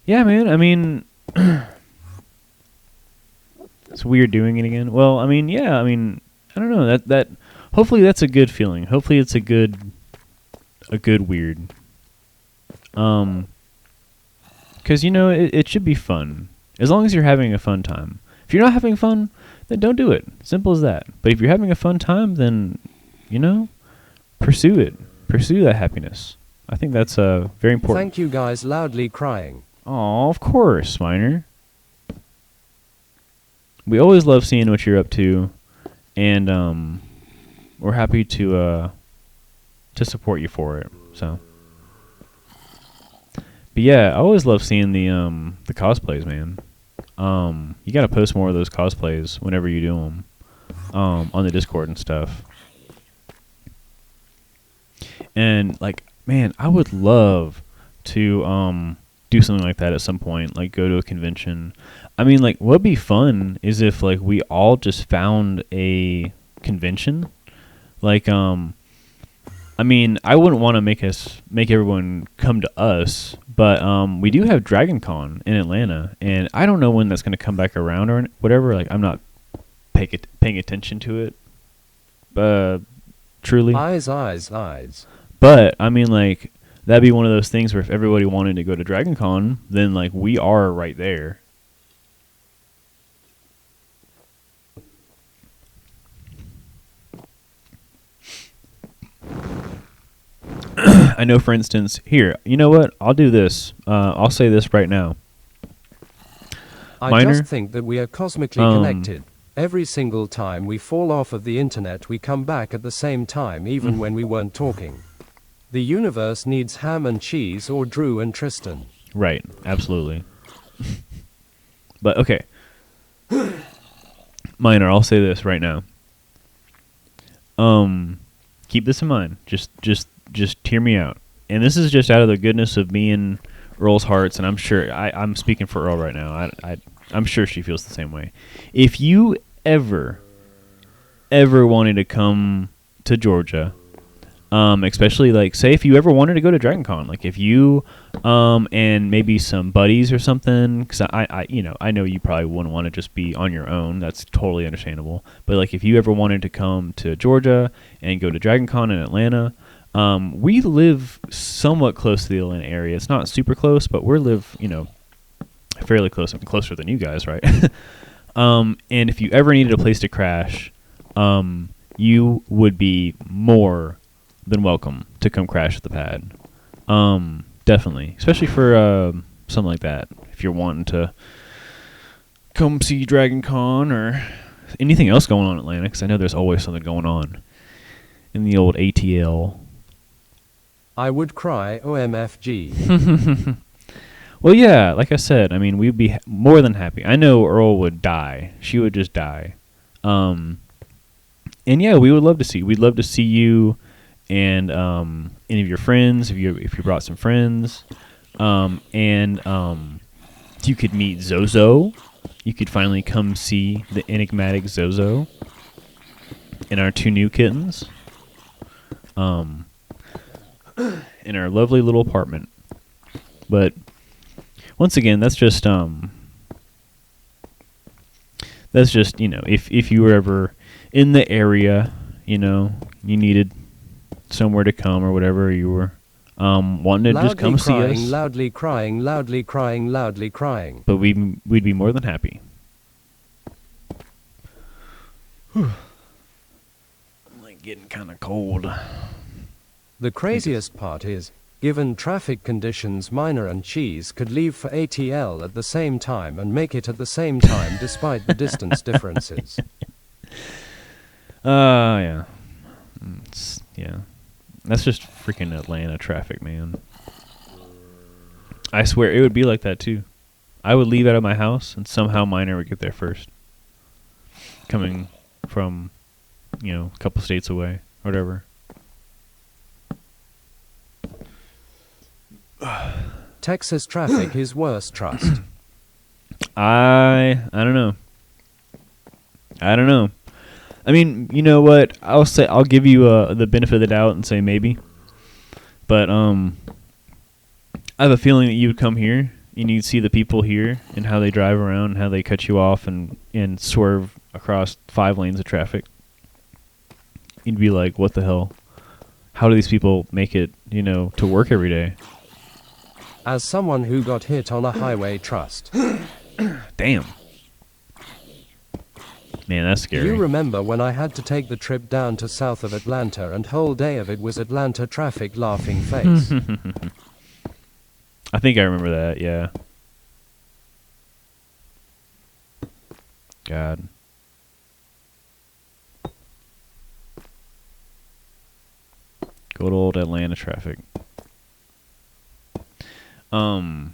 Yeah, man, I mean, it's weird doing it again. Well, I mean, yeah, I mean, I don't know, that hopefully that's a good feeling. Hopefully it's a good weird. 'Cause you know, it should be fun. As long as you're having a fun time. If you're not having fun, then don't do it. Simple as that. But if you're having a fun time, then, you know, pursue it. Pursue that happiness. I think that's very important. Thank you guys, loudly crying. Oh, of course, Miner. we always love seeing what you're up to, and we're happy to support you for it. So, but yeah, I always love seeing the cosplays, man. You gotta post more of those cosplays whenever you do them, on the Discord and stuff. And like, man, I would love to do something like that at some point, like go to a convention. I mean, like, what'd be fun is if like we all just found a convention. Like, I mean, I wouldn't want to make everyone come to us, but we do have Dragon Con in Atlanta, and I don't know when that's going to come back around or whatever. Like, I'm not paying attention to it, truly. Eyes. But I mean, like, that'd be one of those things where if everybody wanted to go to Dragon Con, then like we are right there. I know, for instance, here, you know what? I'll do this. I'll say this right now. I just think that we are cosmically connected. Every single time we fall off of the internet, we come back at the same time, even when we weren't talking. The universe needs ham and cheese or Drew and Tristan. Right, absolutely. But okay. Minor, I'll say this right now. Keep this in mind. Just hear me out. And this is just out of the goodness of me and Earl's hearts, and I'm sure I'm speaking for Earl right now. I'm sure she feels the same way. If you ever wanted to come to Georgia, especially like say if you ever wanted to go to Dragon Con, like if you and maybe some buddies or something, because I know you probably wouldn't want to just be on your own. That's totally understandable. But like if you ever wanted to come to Georgia and go to Dragon Con in Atlanta. We live somewhat close to the Atlanta area. It's not super close, but we live, fairly close, closer than you guys, right? And if you ever needed a place to crash, you would be more than welcome to come crash at the pad. Definitely, especially for something like that. If you're wanting to come see Dragon Con or anything else going on in Atlanta, because I know there's always something going on in the old ATL. I would cry, OMFG. Well, yeah, like I said, I mean, we'd be more than happy. I know Earl would die. She would just die. And yeah, we would love to see. We'd love to see you and any of your friends, if you brought some friends. And you could meet Zozo. You could finally come see the enigmatic Zozo and our two new kittens. In our lovely little apartment. But once again, that's just if you were ever in the area, you needed somewhere to come or whatever, you were wanting to just come see us. Loudly crying. But we'd be more than happy. I'm like getting kind of cold. The craziest part is, given traffic conditions, Minor and Cheese could leave for ATL at the same time and make it at the same time despite the distance differences. Yeah. Yeah. That's just freaking Atlanta traffic, man. I swear it would be like that too. I would leave out of my house and somehow Minor would get there first. Coming from, a couple states away, whatever. Texas traffic is worse, trust. I don't know. I mean, you know what? I'll give you the benefit of the doubt and say maybe. But I have a feeling that you would come here and you'd see the people here and how they drive around and how they cut you off and swerve across 5 lanes of traffic. You'd be like, what the hell? How do these people make it, to work every day? As someone who got hit on a highway, trust. Damn. Man, that's scary. You remember when I had to take the trip down to south of Atlanta and whole day of it was Atlanta traffic laughing face? I think I remember that, yeah. God. Good old Atlanta traffic. And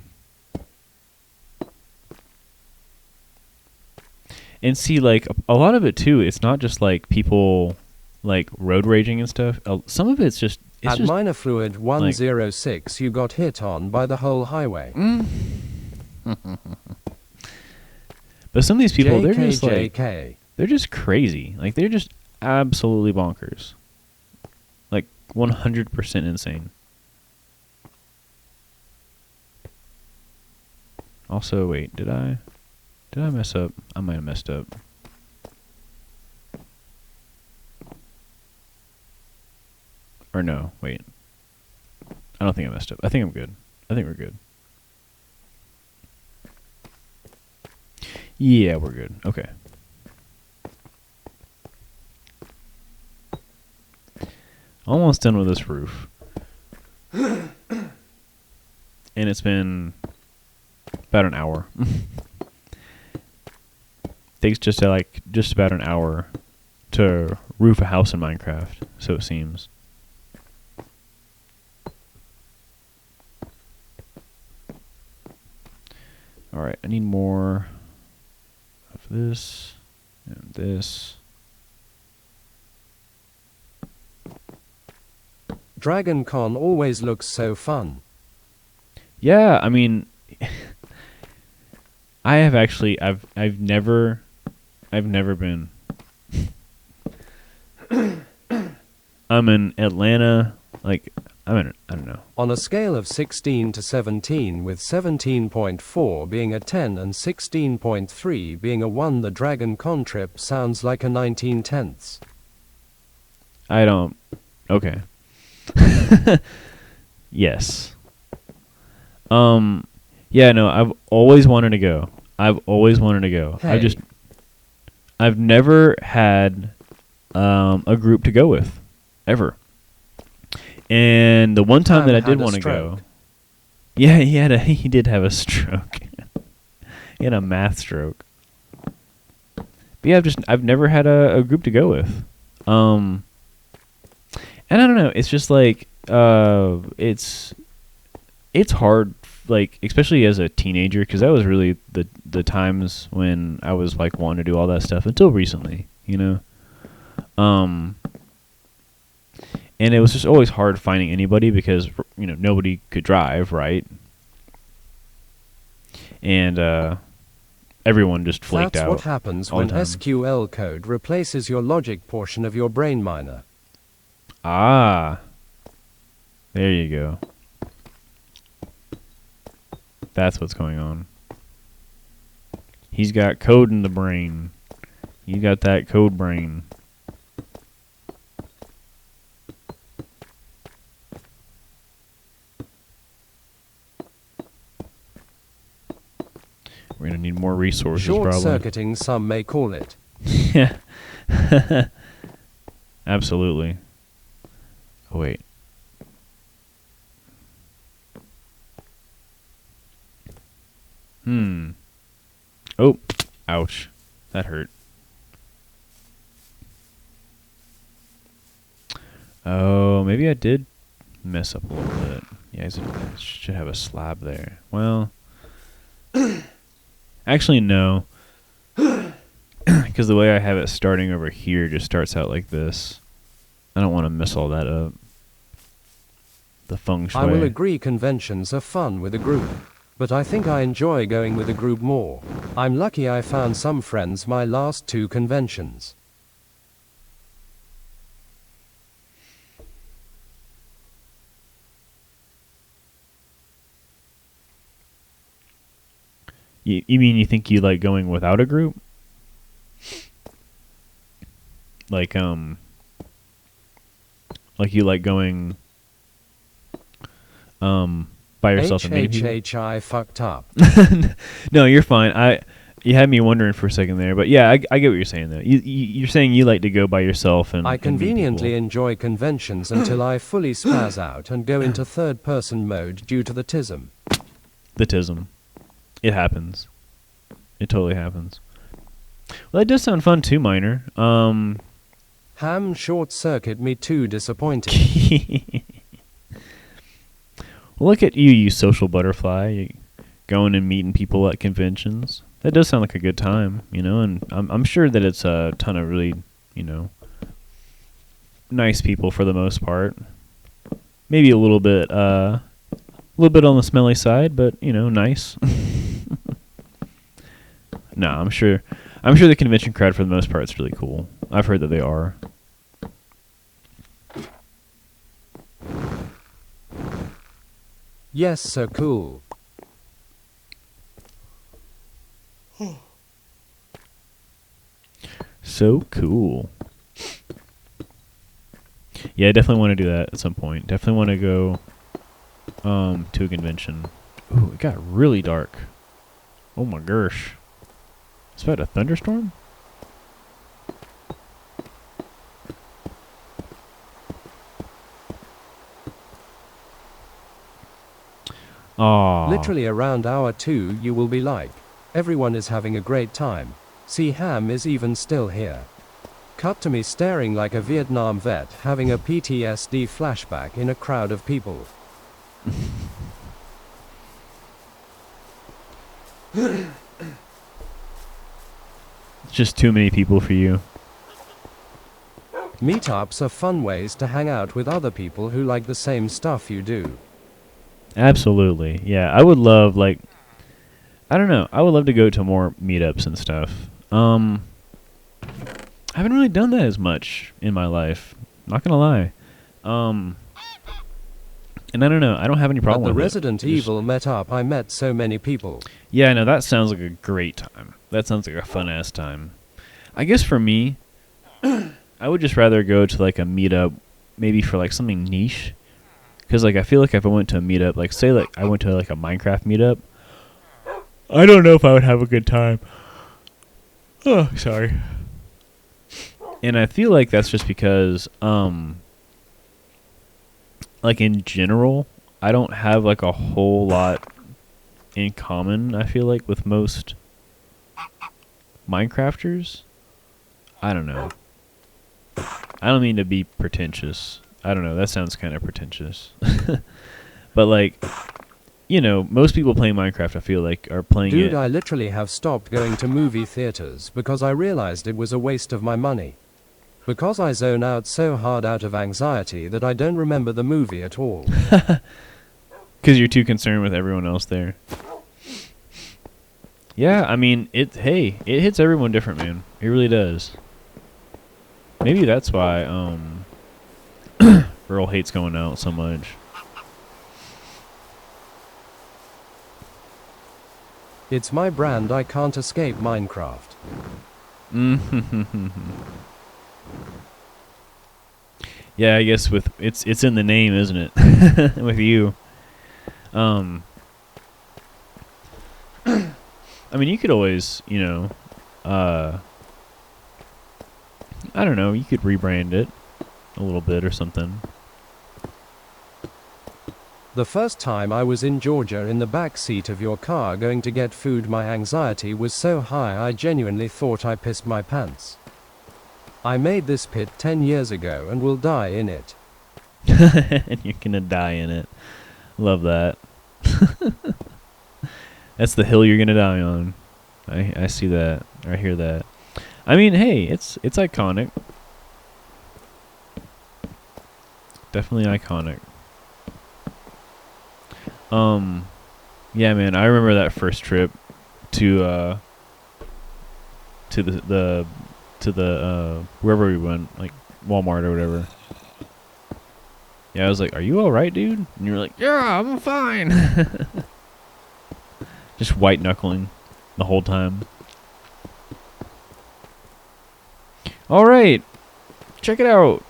see, like, a lot of it, too, it's not just, like, people, like, road raging and stuff. Some of it's just... At Minor Fluid 106, you got hit on by the whole highway. But some of these people, they're just, like... JK. They're just crazy. Like, they're just absolutely bonkers. Like, 100% insane. Also, wait, did I mess up? I might have messed up. Or no, wait. I don't think I messed up. I think I'm good. I think we're good. Yeah, we're good. Okay. Almost done with this roof. And it's been about an hour. Takes just about an hour to roof a house in Minecraft, so it seems. Alright, I need more of this and this. Dragon Con always looks so fun. Yeah, I mean, I have actually, I've never been. I'm in Atlanta, like, I don't know. On a scale of 16 to 17, with 17.4 being a 10 and 16.3 being a 1, the Dragon Con trip sounds like a 19/10. I don't, okay. Yes. Yeah, no, I've always wanted to go. Hey. I've never had a group to go with, ever. And the one time that I did want to go, yeah, he did have a stroke. He had a math stroke. But yeah, I've never had a group to go with. And I don't know, it's just like it's hard, like, especially as a teenager, because that was really the times when I was like wanting to do all that stuff until recently, you know. And it was just always hard finding anybody because, you know, nobody could drive, right? And everyone just flaked out. That's what happens when SQL code replaces your logic portion of your brain miner. Ah, there you go. That's what's going on. He's got code in the brain. He's got that code brain. We're going to need more resources, probably. Short-circuiting, some may call it. Yeah. Absolutely. Oh, wait. Oh, ouch. That hurt. Oh, maybe I did mess up a little bit. Yeah, I should have a slab there. Well, actually, no. Because the way I have it starting over here just starts out like this. I don't want to mess all that up. The feng shui. I will agree conventions are fun with a group, but I think I enjoy going with a group more. I'm lucky I found some friends my last 2 conventions. You mean you think you like going without a group? Like you like going by yourself and meeting people? I fucked up. No, you're fine. You had me wondering for a second there, but yeah, I get what you're saying though. You're saying you like to go by yourself and I and meet conveniently people. enjoy conventions until I fully spaz out and go into third-person mode due to the tism. The tism. It happens. It totally happens. Well, that does sound fun too, Miner. Ham short circuit me too disappointed. Well, look at you, you social butterfly. You going and meeting people at conventions. That does sound like a good time, you know, and I'm sure that it's a ton of really, you know, nice people for the most part. Maybe a little bit on the smelly side, but you know, nice. No, I'm sure the convention crowd for the most part is really cool. I've heard that they are. Yes, so cool. So cool. Yeah, I definitely want to do that at some point. Definitely want to go to a convention. Ooh, it got really dark. Oh my gosh. It's about a thunderstorm? Aww. Literally around hour 2 you will be like, everyone is having a great time. See, Ham is even still here. Cut to me staring like a Vietnam vet having a PTSD flashback in a crowd of people. Just too many people for you. Meetups are fun ways to hang out with other people who like the same stuff you do. Absolutely. Yeah, I would love, like, I don't know. I would love to go to more meetups and stuff. I haven't really done that as much in my life. Not gonna lie. And I don't know. I don't have any problem At the with Resident it. Just- Evil met up, I met so many people. Yeah, no, that sounds like a great time. That sounds like a fun-ass time. I guess for me, I would just rather go to, like, a meetup, maybe for, like, something niche. Because, like, I feel like if I went to a meetup, like, say, like, I went to, like, a Minecraft meetup, I don't know if I would have a good time. Oh, sorry. And I feel like that's just because, like, in general, I don't have, like, a whole lot in common, I feel like, with most Minecrafters. I don't know. I don't mean to be pretentious. I don't know. That sounds kind of pretentious. But, like, you know, most people playing Minecraft, I feel like, are playing Dude, it. I literally have stopped going to movie theaters because I realized it was a waste of my money. Because I zone out so hard out of anxiety that I don't remember the movie at all. Because you're too concerned with everyone else there. Yeah, I mean, it hits everyone different, man. It really does. Maybe that's why Earl hates going out so much. It's my brand, I can't escape Minecraft. Yeah, I guess with it's in the name, isn't it? With you. I mean, you could always, you know, I don't know, you could rebrand it a little bit or something. The first time I was in Georgia in the back seat of your car going to get food, my anxiety was so high I genuinely thought I pissed my pants. I made this pit 10 years ago and will die in it. And you're gonna die in it. Love that. That's the hill you're gonna die on. I see that. I hear that. I mean, hey, it's iconic. Definitely iconic. Yeah, man, I remember that first trip to the wherever we went, like Walmart or whatever. Yeah, I was like, "Are you all right, dude?" And you were like, "Yeah, I'm fine." Just white knuckling the whole time. All right, check it out.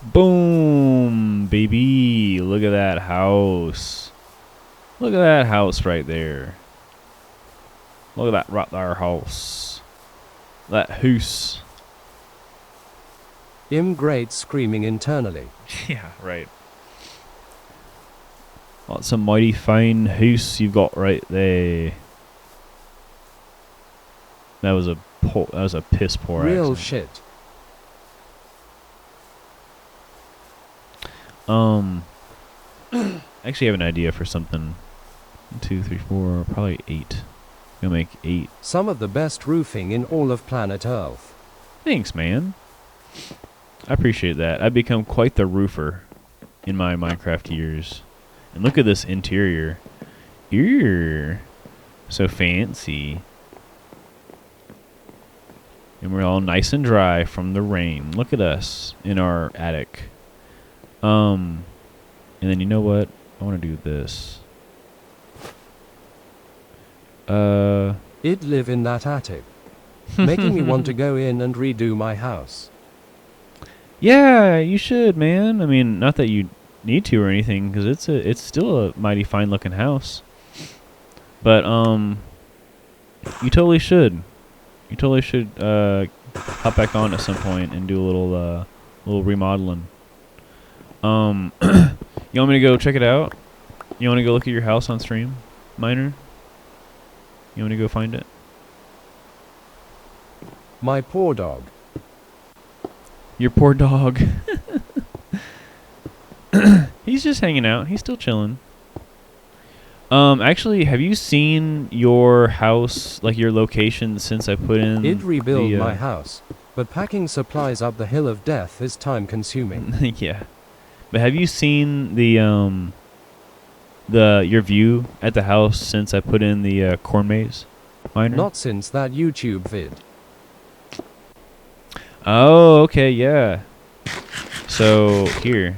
Boom, baby. Look at that house. Look at that house right there. Look at that right there house. That house. Great, screaming internally. Yeah, right. That's a mighty fine house you've got right there. That was a piss poor Real accent. shit. Actually have an idea for something. 1, 2, 3, 4, probably 8. Gonna make 8. Some of the best roofing in all of planet Earth. Thanks, man. I appreciate that. I've become quite the roofer in my Minecraft years. And look at this interior. Ew. So fancy. And we're all nice and dry from the rain. Look at us in our attic. And then you know what? I want to do this. I'd live in that attic. Making me want to go in and redo my house. Yeah, you should, man. I mean, not that you need to or anything, because it's still a mighty fine looking house. But you totally should. You totally should hop back on at some point and do a little remodeling. You want me to go check it out? You want to go look at your house on stream, Miner? You want me to go find it? My poor dog. Your poor dog. He's just hanging out. He's still chilling. Actually, have you seen your house, like your location, since I put in? I'd rebuild my house, but packing supplies up the hill of death is time consuming. Yeah, but have you seen your view at the house since I put in the corn maze miner? Not since that YouTube vid. Oh, okay, yeah. So here.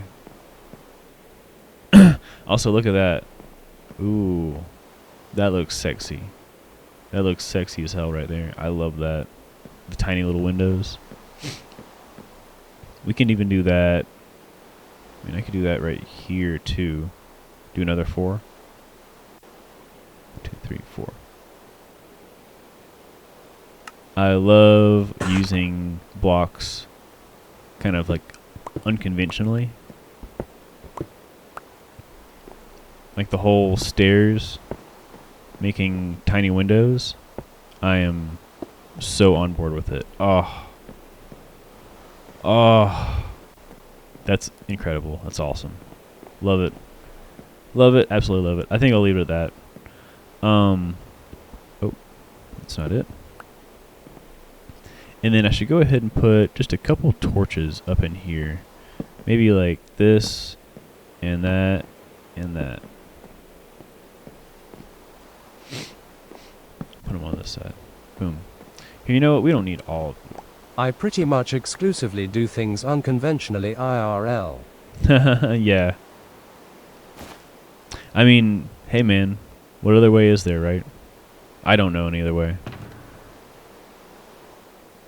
Also, look at that. Ooh, that looks sexy. That looks sexy as hell right there. I love that. The tiny little windows. We can even do that. I mean, I could do that right here too. Do another 4. 2, 3, 4. I love using blocks kind of like unconventionally. Like the whole stairs making tiny windows. I am so on board with it. Oh. That's incredible. That's awesome. Love it. Love it. Absolutely love it. I think I'll leave it at that. Oh, that's not it. And then I should go ahead and put just a couple torches up in here. Maybe like this and that and that. Put them on this side. Boom. Here, you know what? We don't need all of them. I pretty much exclusively do things unconventionally IRL. Yeah. I mean, hey man, what other way is there, right? I don't know any other way.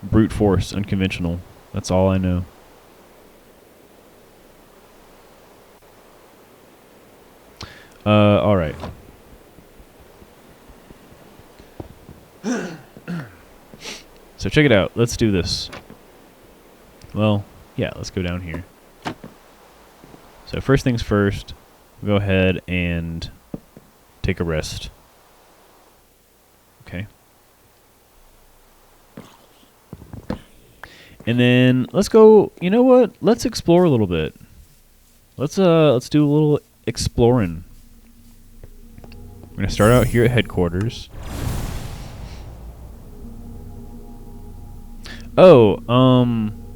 Brute force, unconventional. That's all I know. Alright. So check it out. Let's do this. Well, yeah, let's go down here. So first things first, we'll go ahead and take a rest. Okay. And then let's go, you know what? Let's explore a little bit. Let's do a little exploring. We're going to start out here at headquarters. Oh,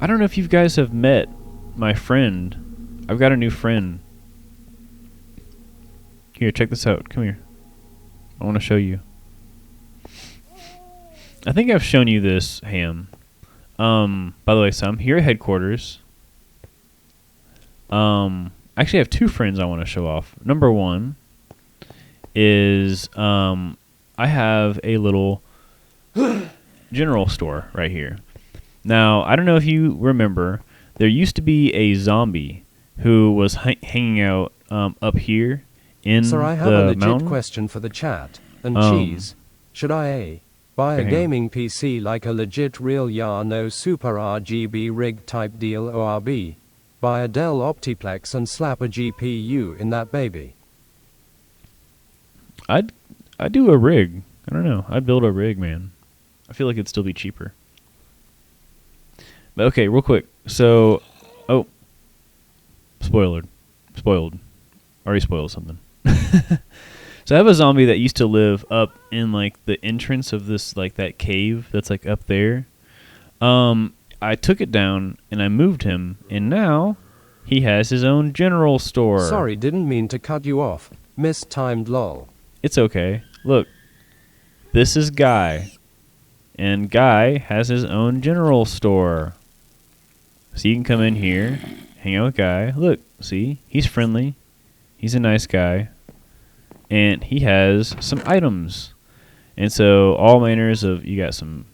I don't know if you guys have met my friend. I've got a new friend. Here, check this out. Come here. I want to show you. I think I've shown you this, Ham. By the way, so I'm here at headquarters. Actually, I have 2 friends I want to show off. Number 1 is I have a little general store right here. Now, I don't know if you remember, there used to be a zombie who was hanging out up here in the mountain. Sir, I have a legit question for the chat. And cheese. Should I A, buy a gaming PC like a legit real no super RGB rig type deal, or B, buy a Dell Optiplex and slap a GPU in that baby? I'd do a rig. I don't know. I'd build a rig, man. I feel like it'd still be cheaper. But okay, real quick. So, oh, spoiled. Already spoiled something. So I have a zombie that used to live up in like the entrance of this like that cave that's like up there. I took it down and I moved him, and now he has his own general store. Sorry, didn't mean to cut you off. Mistimed lol. It's okay. Look, this is Guy, and Guy has his own general store. So you can come in here, hang out with Guy. Look, see, he's friendly. He's a nice guy. And he has some items. And so all manners of, you got some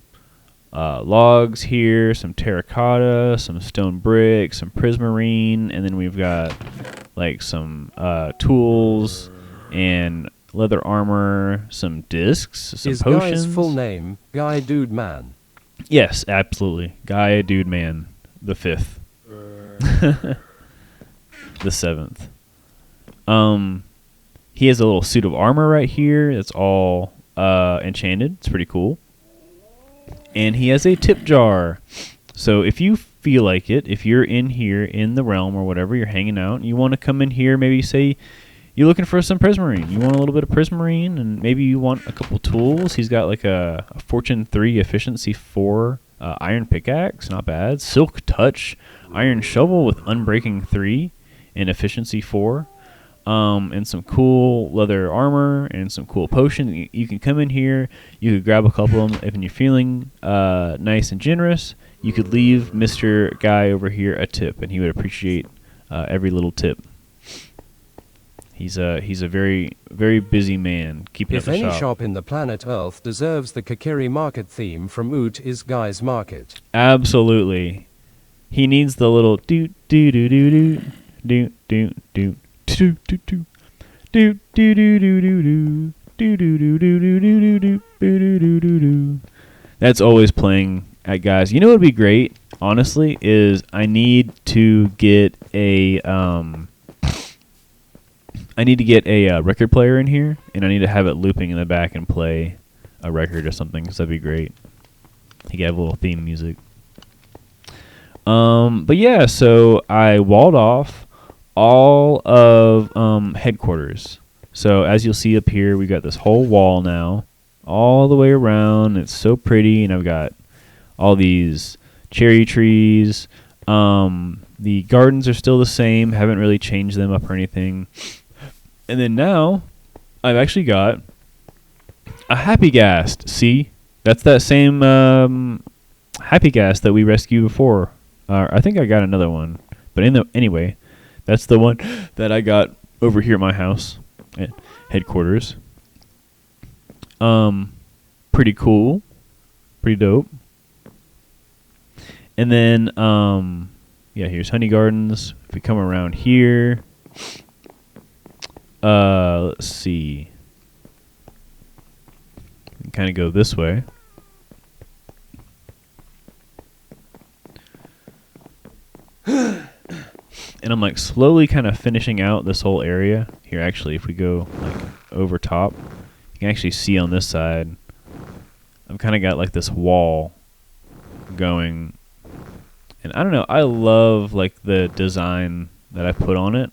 logs here, some terracotta, some stone brick, some prismarine, and then we've got like some tools and leather armor, some discs, some potions. Is Guy's full name Guy Dude Man? Yes, absolutely. Guy Dude Man, the 5th. The 7th. He has a little suit of armor right here that's all enchanted. It's pretty cool. And he has a tip jar. So if you feel like it, if you're in here in the realm or whatever, you're hanging out, and you want to come in here, maybe say you're looking for some prismarine. You want a little bit of prismarine, and maybe you want a couple tools. He's got like a Fortune 3 Efficiency 4 iron pickaxe. Not bad. Silk Touch iron shovel with Unbreaking 3 and Efficiency 4. And some cool leather armor and some cool potions. You can come in here. You could grab a couple of them if you're feeling nice and generous. You could leave Mr. Guy over here a tip, and he would appreciate every little tip. He's a very, very busy man keeping up the shop. If any shop in the planet Earth deserves the Kakiri market theme from Oot is Guy's Market. Absolutely. He needs the little do do do do do do do do. Do do do do do do do do do do do do do do do do do do. That's always playing at Guys. You know what would be great, honestly, is I need to get a record player in here, and I need to have it looping in the back and play a record or something. So that'd be great. You could have a little theme music. But yeah, so I walled off all of headquarters. So as you'll see up here, we've got this whole wall now, all the way around. It's so pretty, and I've got all these cherry trees. The gardens are still the same, haven't really changed them up or anything. And then now, I've actually got a Happy Ghast. See? That's that same Happy Ghast that we rescued before. I think I got another one. But anyway, that's the one that I got over here at my house at headquarters. Pretty cool. Pretty dope. And then, yeah, here's Honey Gardens. If we come around here, let's see. Kind of go this way. And I'm like slowly kind of finishing out this whole area. Here, actually, if we go like over top, you can actually see on this side, I've kind of got like this wall going. And I don't know, I love like the design that I put on it.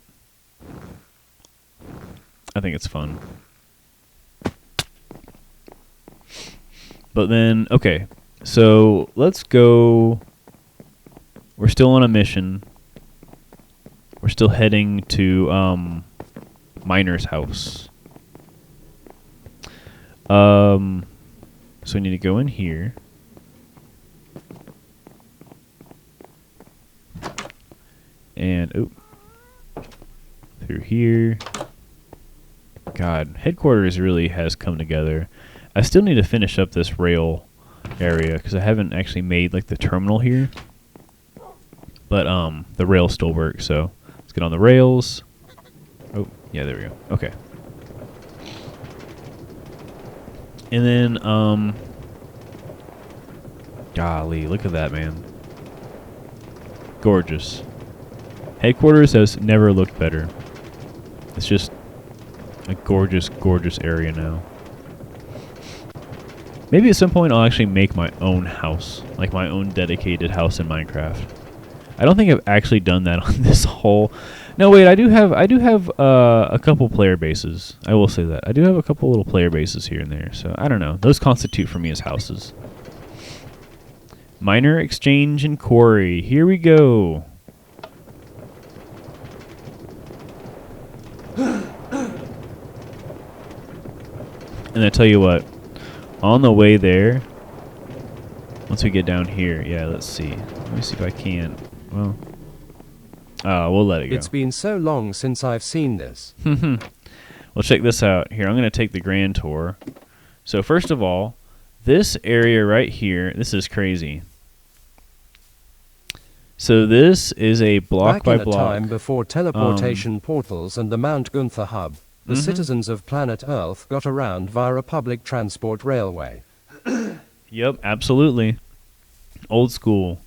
I think it's fun. But then, okay, so let's go. We're still on a mission. We're still heading to Miner's house. So we need to go in here. And through here. God, headquarters really has come together. I still need to finish up this rail area because I haven't actually made like the terminal here. But the rails still work, so let's get on the rails. Oh, yeah, there we go. Okay. And then golly, look at that, man. Gorgeous. Headquarters has never looked better. It's just a gorgeous, gorgeous area now. Maybe at some point I'll actually make my own house, like my own dedicated house in Minecraft. I don't think I've actually done that on this whole. No, wait, I do have a couple player bases. I will say that I do have a couple little player bases here and there. So I don't know. Those constitute for me as houses. Miner exchange and quarry. Here we go. And I tell you what, on the way there, once we get down here, yeah, let's see. Let me see if I can. Well, we'll let it go. It's been so long since I've seen this. Well, check this out. Here, I'm going to take the grand tour. So first of all, this area right here, this is crazy. So this is a block by block. Back in a time before teleportation portals and the Mount Gunther hub, the citizens of planet Earth got around via a public transport railway. Yep, absolutely. Old school.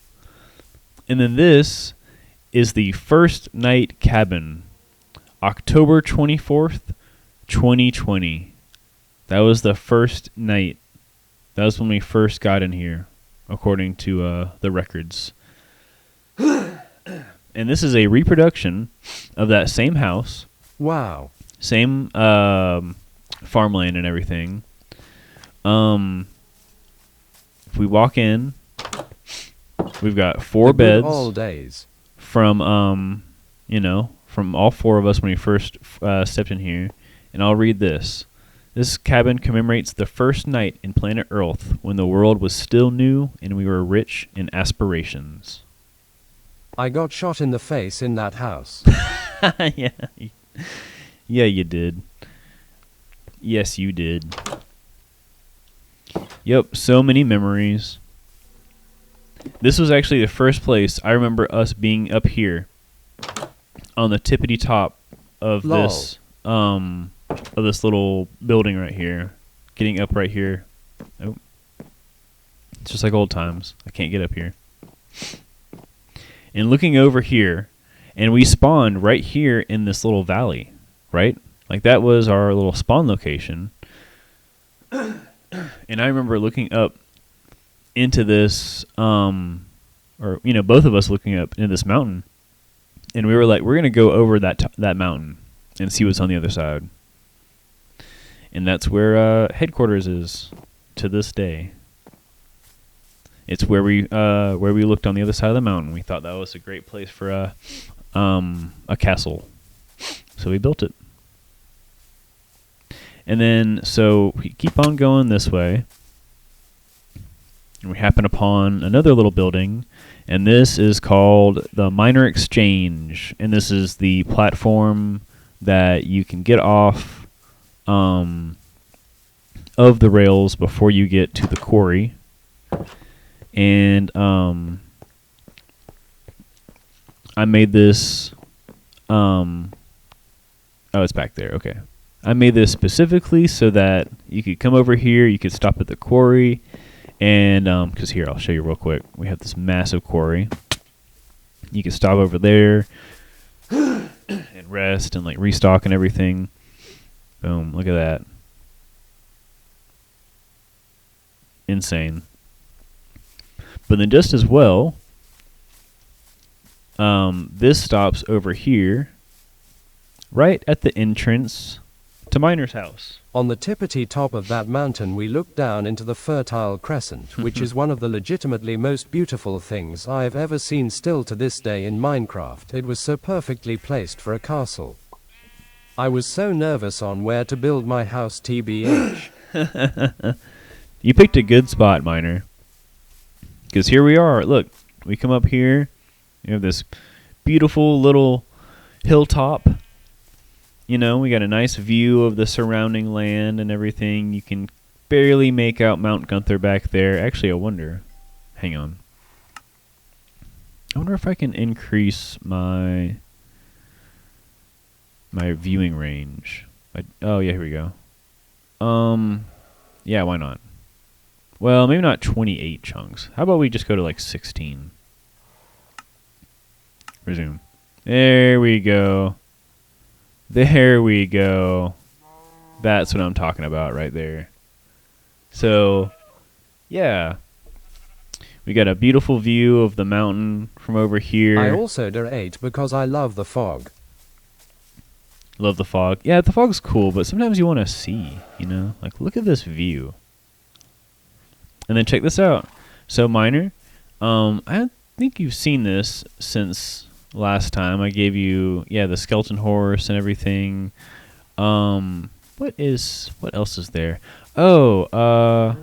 And then this is the first night cabin. October 24th, 2020. That was the first night. That was when we first got in here, according to the records. And this is a reproduction of that same house. Wow. Same farmland and everything. If we walk in, we've got 4 beds. All days. From from all 4 of us when we first stepped in here. And I'll read this. This cabin commemorates the first night in planet Earth when the world was still new and we were rich in aspirations. I got shot in the face in that house. Yeah. Yeah, you did. Yes, you did. Yep, so many memories. This was actually the first place I remember us being up here on the tippity top of this little building right here. Getting up right here. Oh. It's just like old times. I can't get up here. And looking over here, and we spawned right here in this little valley, right? Like that was our little spawn location. And I remember looking up into this, both of us looking up into this mountain, and we were like, we're gonna go over that mountain and see what's on the other side. And that's where headquarters is to this day. It's where we looked on the other side of the mountain. We thought that was a great place for a castle, so we built it. And then so we keep on going this way, and we happen upon another little building, and this is called the Miner Exchange, and this is the platform that you can get off of the rails before you get to the quarry. And I made this. Oh, it's back there. Okay, I made this specifically so that you could come over here. You could stop at the quarry, and because here I'll show you real quick. We have this massive quarry. You can stop over there and rest and like restock and everything. Boom! Look at that. Insane. But then just as well, this stops over here, right at the entrance to Miner's house. On the tippity top of that mountain we look down into the Fertile Crescent, which is one of the legitimately most beautiful things I've ever seen still to this day in Minecraft. It was so perfectly placed for a castle. I was so nervous on where to build my house, TBH. You picked a good spot, Miner. Because here we are. Look, we come up here. We have this beautiful little hilltop. You know, we got a nice view of the surrounding land and everything. You can barely make out Mount Gunther back there. Actually, I wonder. Hang on. I wonder if I can increase my viewing range. Oh, yeah, here we go. Yeah, why not? Well, maybe not 28 chunks. How about we just go to like 16? Resume. There we go. There we go. That's what I'm talking about right there. So, Yeah. We got a beautiful view of the mountain from over here. I also do 8 because I love the fog. Love the fog. Yeah, the fog's cool, but sometimes you want to see, you know? Like, look at this view. And then check this out. So, Miner, I think you've seen this since last time. I gave you, the skeleton horse and everything. What else is there? Oh,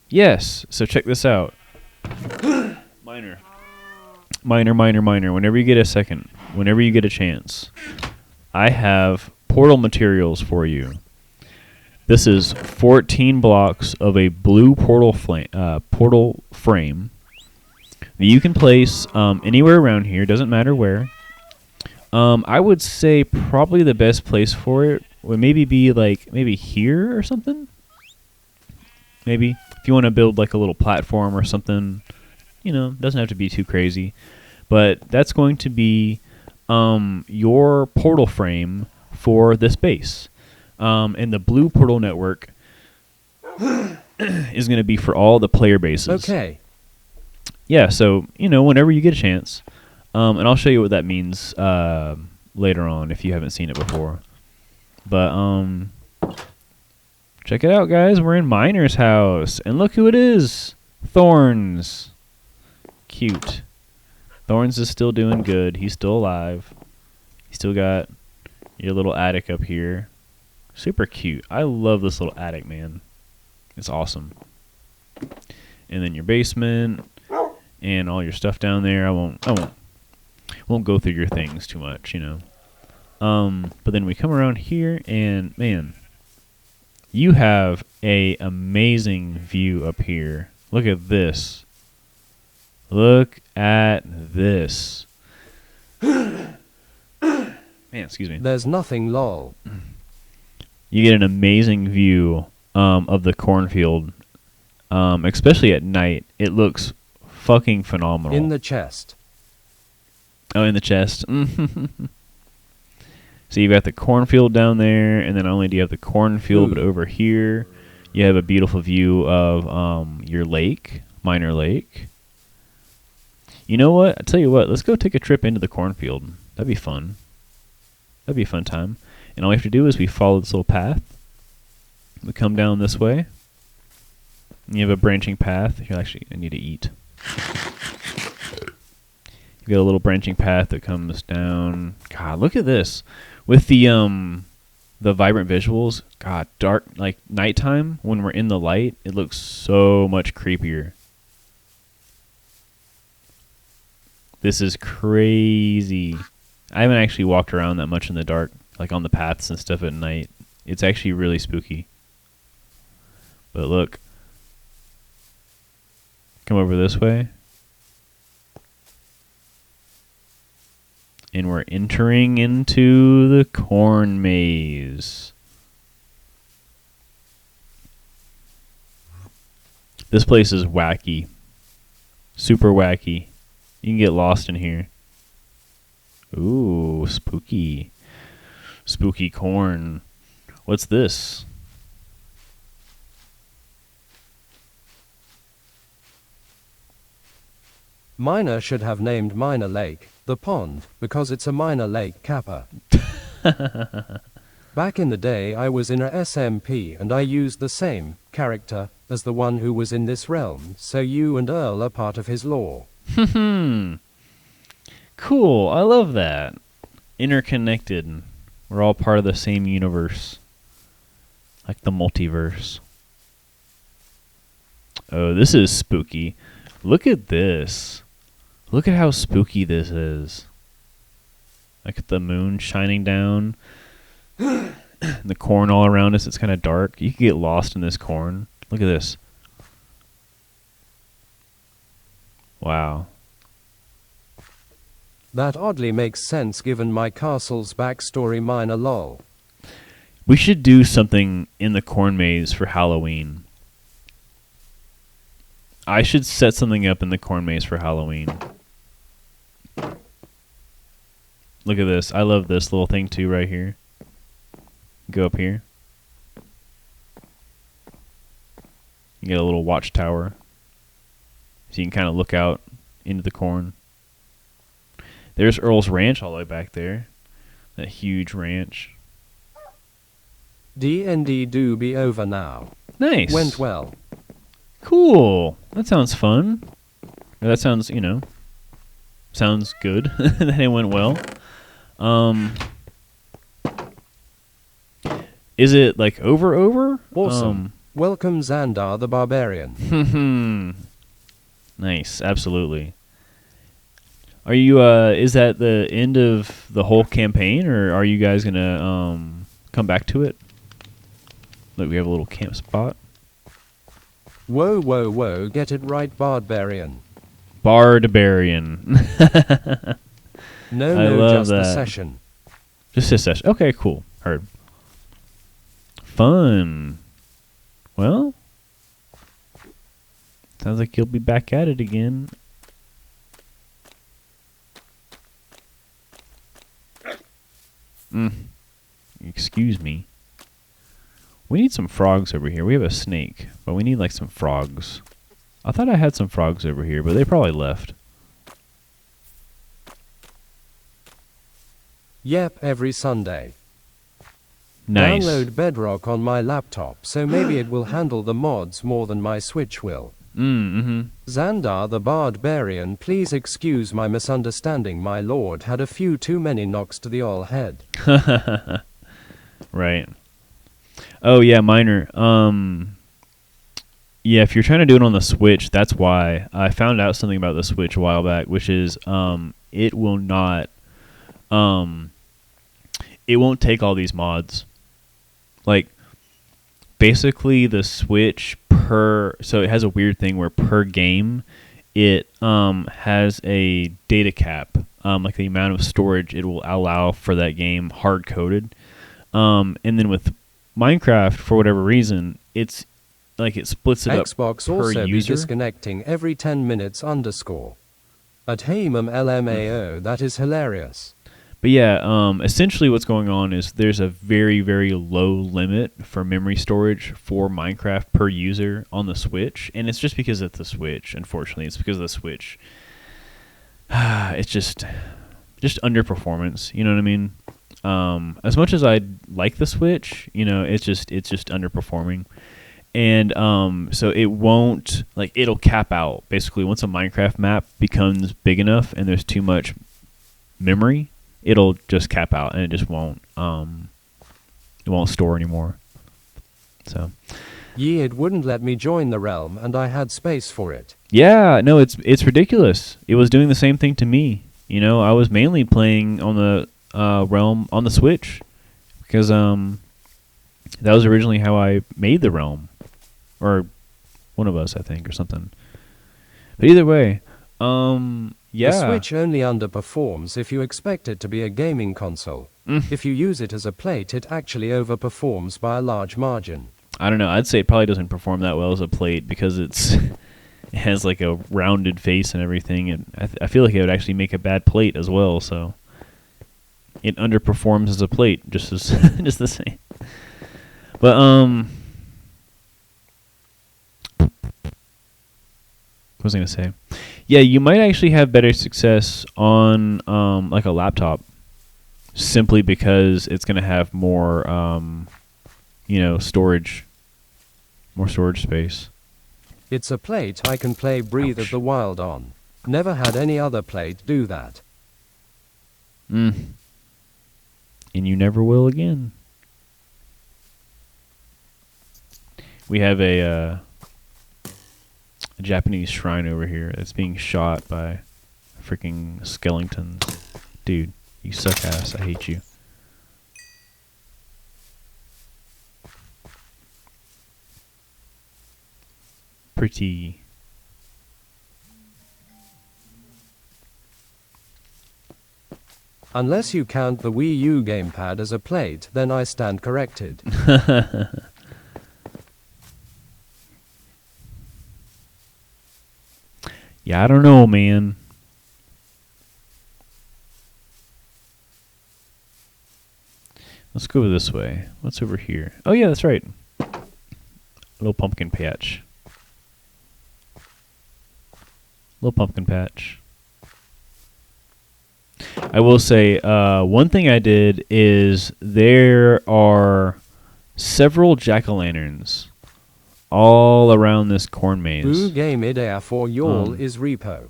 yes. So check this out. Miner. Whenever you get a second, whenever you get a chance, I have portal materials for you. This is 14 blocks of a blue portal frame that you can place anywhere around here. Doesn't matter where. I would say probably the best place for it would maybe be maybe here or something. Maybe if you want to build like a little platform or something, doesn't have to be too crazy. But that's going to be your portal frame for this base. And the blue portal network is going to be for all the player bases. Okay. Yeah, so, whenever you get a chance. And I'll show you what that means later on if you haven't seen it before. But check it out, guys. We're in Miner's house. And look who it is. Thorns. Cute. Thorns is still doing good. He's still alive. He's still got your little attic up here. Super cute. I love this little attic, man. It's awesome. And then your basement and all your stuff down there. I won't go through your things too much, But then we come around here and man, you have a amazing view up here. Look at this. Look at this. Man, excuse me. There's nothing, lol. You get an amazing view of the cornfield, especially at night. It looks fucking phenomenal. In the chest. Oh, in the chest. So you've got the cornfield down there, and then not only do you have the cornfield, but over here you have a beautiful view of your lake, Miner Lake. You know what? I tell you what. Let's go take a trip into the cornfield. That'd be fun. That'd be a fun time. And all we have to do is we follow this little path. We come down this way. And you have a branching path. Here, actually, I need to eat. You got a little branching path that comes down. God, look at this. With the vibrant visuals, God, dark, like nighttime, when we're in the light, it looks so much creepier. This is crazy. I haven't actually walked around that much in the dark, like on the paths and stuff at night. It's actually really spooky. But look. Come over this way. And we're entering into the corn maze. This place is wacky. Super wacky. You can get lost in here. Ooh, spooky. Spooky corn. What's this? Miner should have named Miner Lake the pond, because it's a minor lake kappa. Back in the day I was in a SMP and I used the same character as the one who was in this realm, so you and Earl are part of his lore. Cool, I love that. Interconnected. We're all part of the same universe. Like the multiverse. Oh, this is spooky. Look at this. Look at how spooky this is. Look at the moon shining down. The corn all around us. It's kind of dark. You can get lost in this corn. Look at this. Wow. That oddly makes sense given my castle's backstory, Miner lol. We should do something in the corn maze for Halloween. I should set something up in the corn maze for Halloween. Look at this. I love this little thing too right here. Go up here. You get a little watchtower. so you can kind of look out into the corn. There's Earl's ranch all the way back there. That huge ranch. D&D do be over now. Nice. Went well. Cool. That sounds fun. Or that sounds, sounds good. That it went well. Is it like over? Awesome. Welcome Xandar the Barbarian. Nice. Absolutely. Are you, is that the end of the whole campaign, or are you guys gonna, come back to it? Look, we have a little camp spot. Whoa, get it right, Barbarian. Bardbarian. No, love just that. the session. Just a session. Okay, cool. Heard. Fun. Well, sounds like you'll be back at it again. Excuse me. We need some frogs over here. We have a snake, but we need like some frogs. I thought I had some frogs over here, but they probably left. Yep, every Sunday. Nice. Download Bedrock on my laptop, so maybe it will handle the mods more than my Switch will. Xandar the Barbarian, please excuse my misunderstanding. My lord had a few too many knocks to the old head. Right. Oh yeah, Minor. Yeah, if you're trying to do it on the Switch, that's why. I found out something about the Switch a while back, which is it will not it won't take all these mods. Like basically the Switch so it has a weird thing where per game it has a data cap, like the amount of storage it will allow for that game hard coded. And then with Minecraft, for whatever reason, it's like it splits it Xbox up per also be user. disconnecting every 10 minutes _ At Hamam LMAO, that is hilarious. But yeah, essentially what's going on is there's a very, very low limit for memory storage for Minecraft per user on the Switch, and it's just because it's the Switch. Unfortunately, it's because of the Switch. It's just underperformance. You know what I mean? As much as I like the Switch, it's just underperforming, and so it won't, like, it'll cap out basically once a Minecraft map becomes big enough and there's too much memory. It'll just cap out and it just won't store anymore. So It wouldn't let me join the realm, and I had space for it. yeah, no, it's ridiculous. It was doing the same thing to me. I was mainly playing on the realm on the Switch because that was originally how I made the realm, or one of us, I think, or something. But either way, yeah. The Switch only underperforms if you expect it to be a gaming console. If you use it as a plate, it actually overperforms by a large margin. I don't know. I'd say it probably doesn't perform that well as a plate because it has like a rounded face and everything, and I feel like it would actually make a bad plate as well. So it underperforms as a plate, just just the same. But what was I gonna say? Yeah, you might actually have better success on like a laptop, simply because it's gonna have more storage, more storage space. It's a plate I can play Breathe of the Wild on. Never had any other plate do that. And you never will again. We have a Japanese shrine over here that's being shot by freaking skeletons. Dude, you suck ass. I hate you. Pretty. Unless you count the Wii U gamepad as a plate, then I stand corrected. Yeah, I don't know, man. Let's go this way. What's over here? Oh, yeah, that's right. A little pumpkin patch. Little pumpkin patch. I will say, one thing I did is there are several jack-o'-lanterns all around this corn maze. Boo game midair for y'all is repo.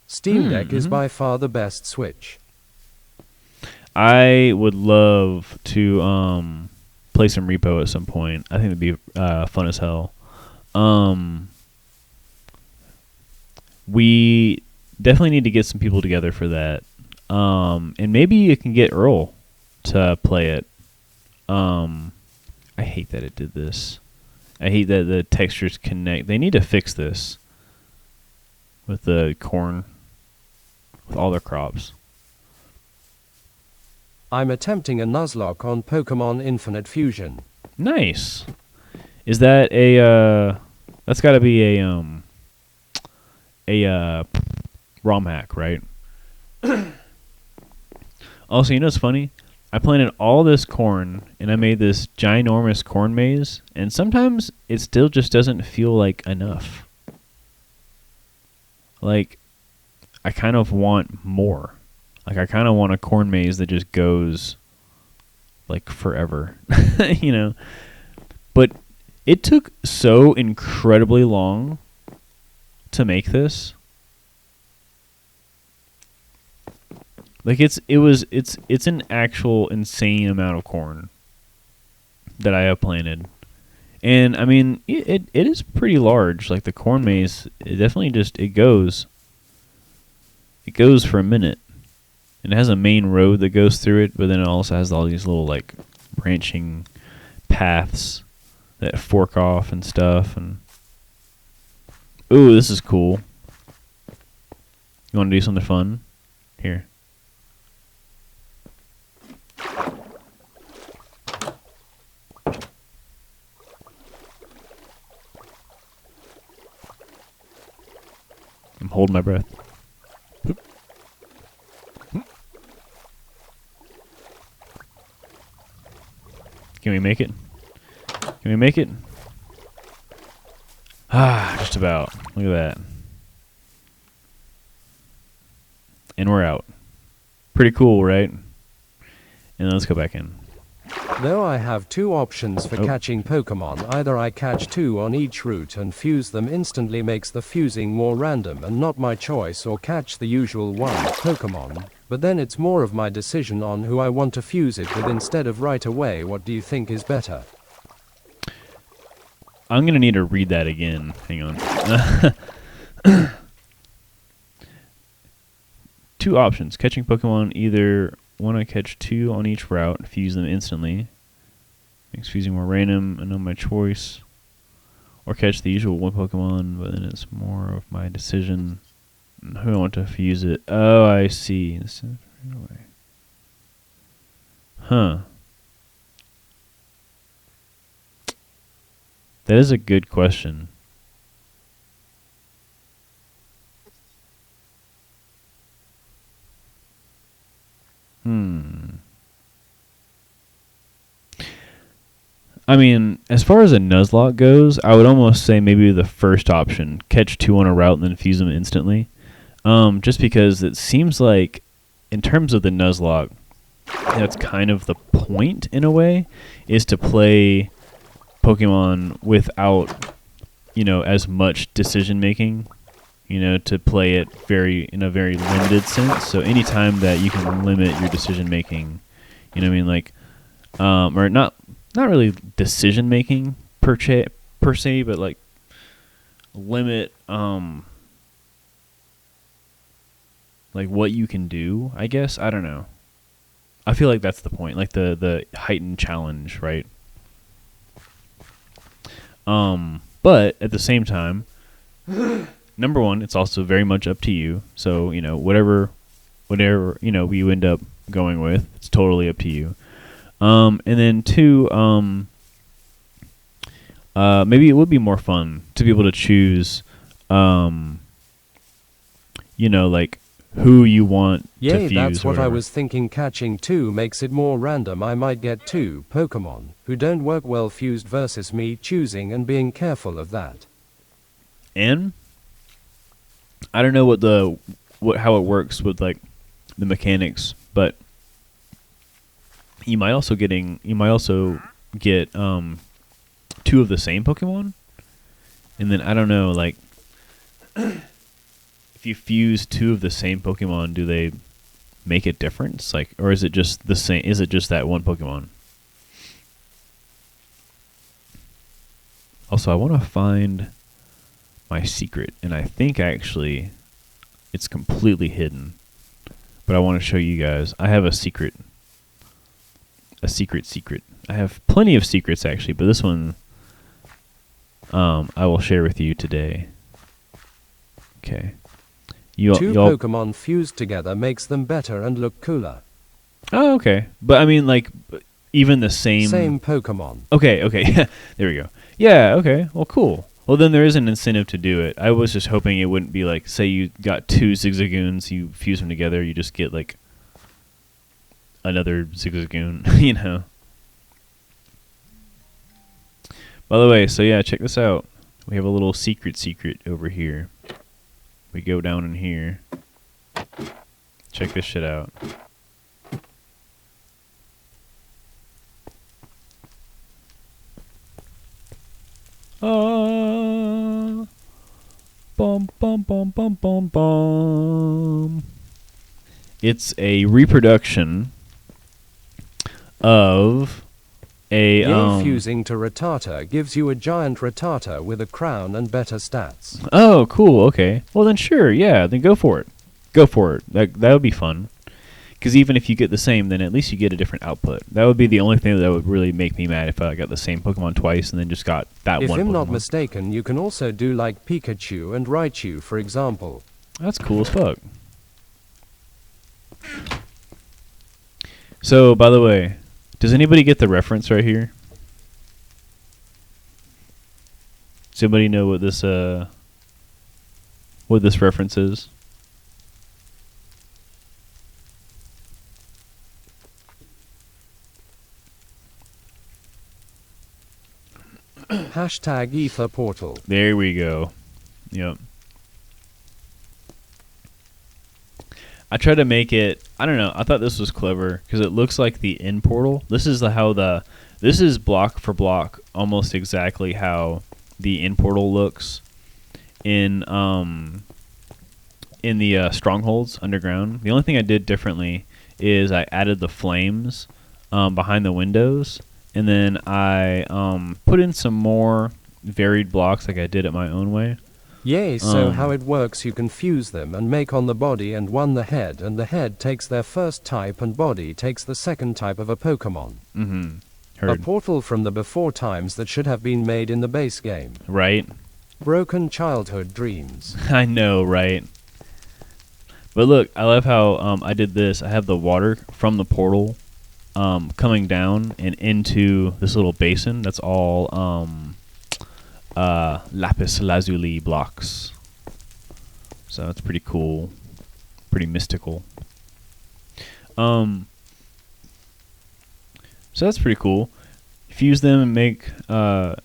Steam Deck is by far the best Switch. I would love to play some repo at some point. I think it'd be fun as hell. We definitely need to get some people together for that. And maybe you can get Earl to play it. I hate that it did this. I hate that the textures connect. They need to fix this with the corn, with all their crops. I'm attempting a Nuzlocke on Pokemon Infinite Fusion. Nice. Is that a that's got to be a ROM hack, right? Also, you know what's funny? I planted all this corn and I made this ginormous corn maze, and sometimes it still just doesn't feel like enough. Like, I kind of want more. Like, I kind of want a corn maze that just goes, like, forever. You know? But it took so incredibly long to make this. Like, it's an actual insane amount of corn that I have planted. And, I mean, it is pretty large. Like, the corn maze, it definitely just, it goes for a minute. And it has a main road that goes through it, but then it also has all these little, like, branching paths that fork off and stuff. And ooh, this is cool. You want to do something fun? Here. I'm holding my breath. Can we make it? Can we make it? Ah, just about. Look at that. And we're out. Pretty cool, right? And let's go back in. Though I have two options for catching Pokemon, either I catch two on each route and fuse them instantly makes the fusing more random and not my choice, or catch the usual one Pokemon, but then it's more of my decision on who I want to fuse it with instead of right away. What do you think is better? I'm going to need to read that again. Hang on. Two options. Catching Pokemon, either want to catch two on each route, fuse them instantly. Makes fusing more random and not my choice. Or catch the usual one Pokemon, but then it's more of my decision who I want to fuse it. Oh, I see. Huh. That is a good question. I mean, as far as a Nuzlocke goes, I would almost say maybe the first option, catch two on a route and then fuse them instantly. Just because it seems like, in terms of the Nuzlocke, that's kind of the point, in a way, is to play Pokemon without, as much decision-making, to play it in a very limited sense. So anytime that you can limit your decision-making, or not really decision-making per se, but, like, limit, like, what you can do, I guess. I don't know. I feel like that's the point, like the heightened challenge, right? But at the same time, number one, it's also very much up to you. So, whatever, you end up going with, it's totally up to you. And then two, maybe it would be more fun to be able to choose, like, who you want to fuse. Yeah, that's what whatever. I was thinking. Catching two makes it more random. I might get two Pokemon who don't work well fused versus me choosing and being careful of that. And I don't know how it works with like the mechanics, but you might also get two of the same Pokemon, and then I don't know, like if you fuse two of the same Pokemon, do they make a difference? Like, or is it just the same? Is it just that one Pokemon? Also, I want to find my secret, and I think actually it's completely hidden. But I want to show you guys. I have a secret. A secret. I have plenty of secrets actually, but this one I will share with you today. Okay. Two Pokemon fused together makes them better and look cooler. Oh, okay. But I mean, like, even the Same Pokemon. Okay. There we go. Yeah, okay. Well, cool. Well, then there is an incentive to do it. I was just hoping it wouldn't be like, say you got two Zigzagoons, you fuse them together, you just get, like, another Zigzagoon, you know. By the way, so yeah, check this out. We have a little secret over here. We go down in here. Check this shit out. Bum bum bum bum bum bum. It's a reproduction of a fusing to Rattata gives you a giant Rattata with a crown and better stats. Oh, cool. Okay. Well, then sure. Yeah. Then go for it. That would be fun. Because even if you get the same, then at least you get a different output. That would be the only thing that would really make me mad if I got the same Pokemon twice and then just got that one Pokemon. If I'm not mistaken, you can also do like Pikachu and Raichu, for example. That's cool as fuck. So, by the way, does anybody get the reference right here? Does anybody know what this reference is? Hashtag Ether Portal. There we go. Yep. I tried to make it, I don't know, I thought this was clever because it looks like the end portal. This is this is block for block almost exactly how the end portal looks in the strongholds underground. The only thing I did differently is I added the flames behind the windows, and then I put in some more varied blocks like I did it my own way. Yay, so how it works, you can fuse them and make on the body and one the head, and the head takes their first type and body takes the second type of a Pokemon. Heard. A portal from the before times that should have been made in the base game. Right? Broken childhood dreams. I know, right? But look, I love how I did this. I have the water from the portal coming down and into this little basin. That's all lapis lazuli blocks. So that's pretty cool, pretty mystical. So that's pretty cool. Fuse them and make one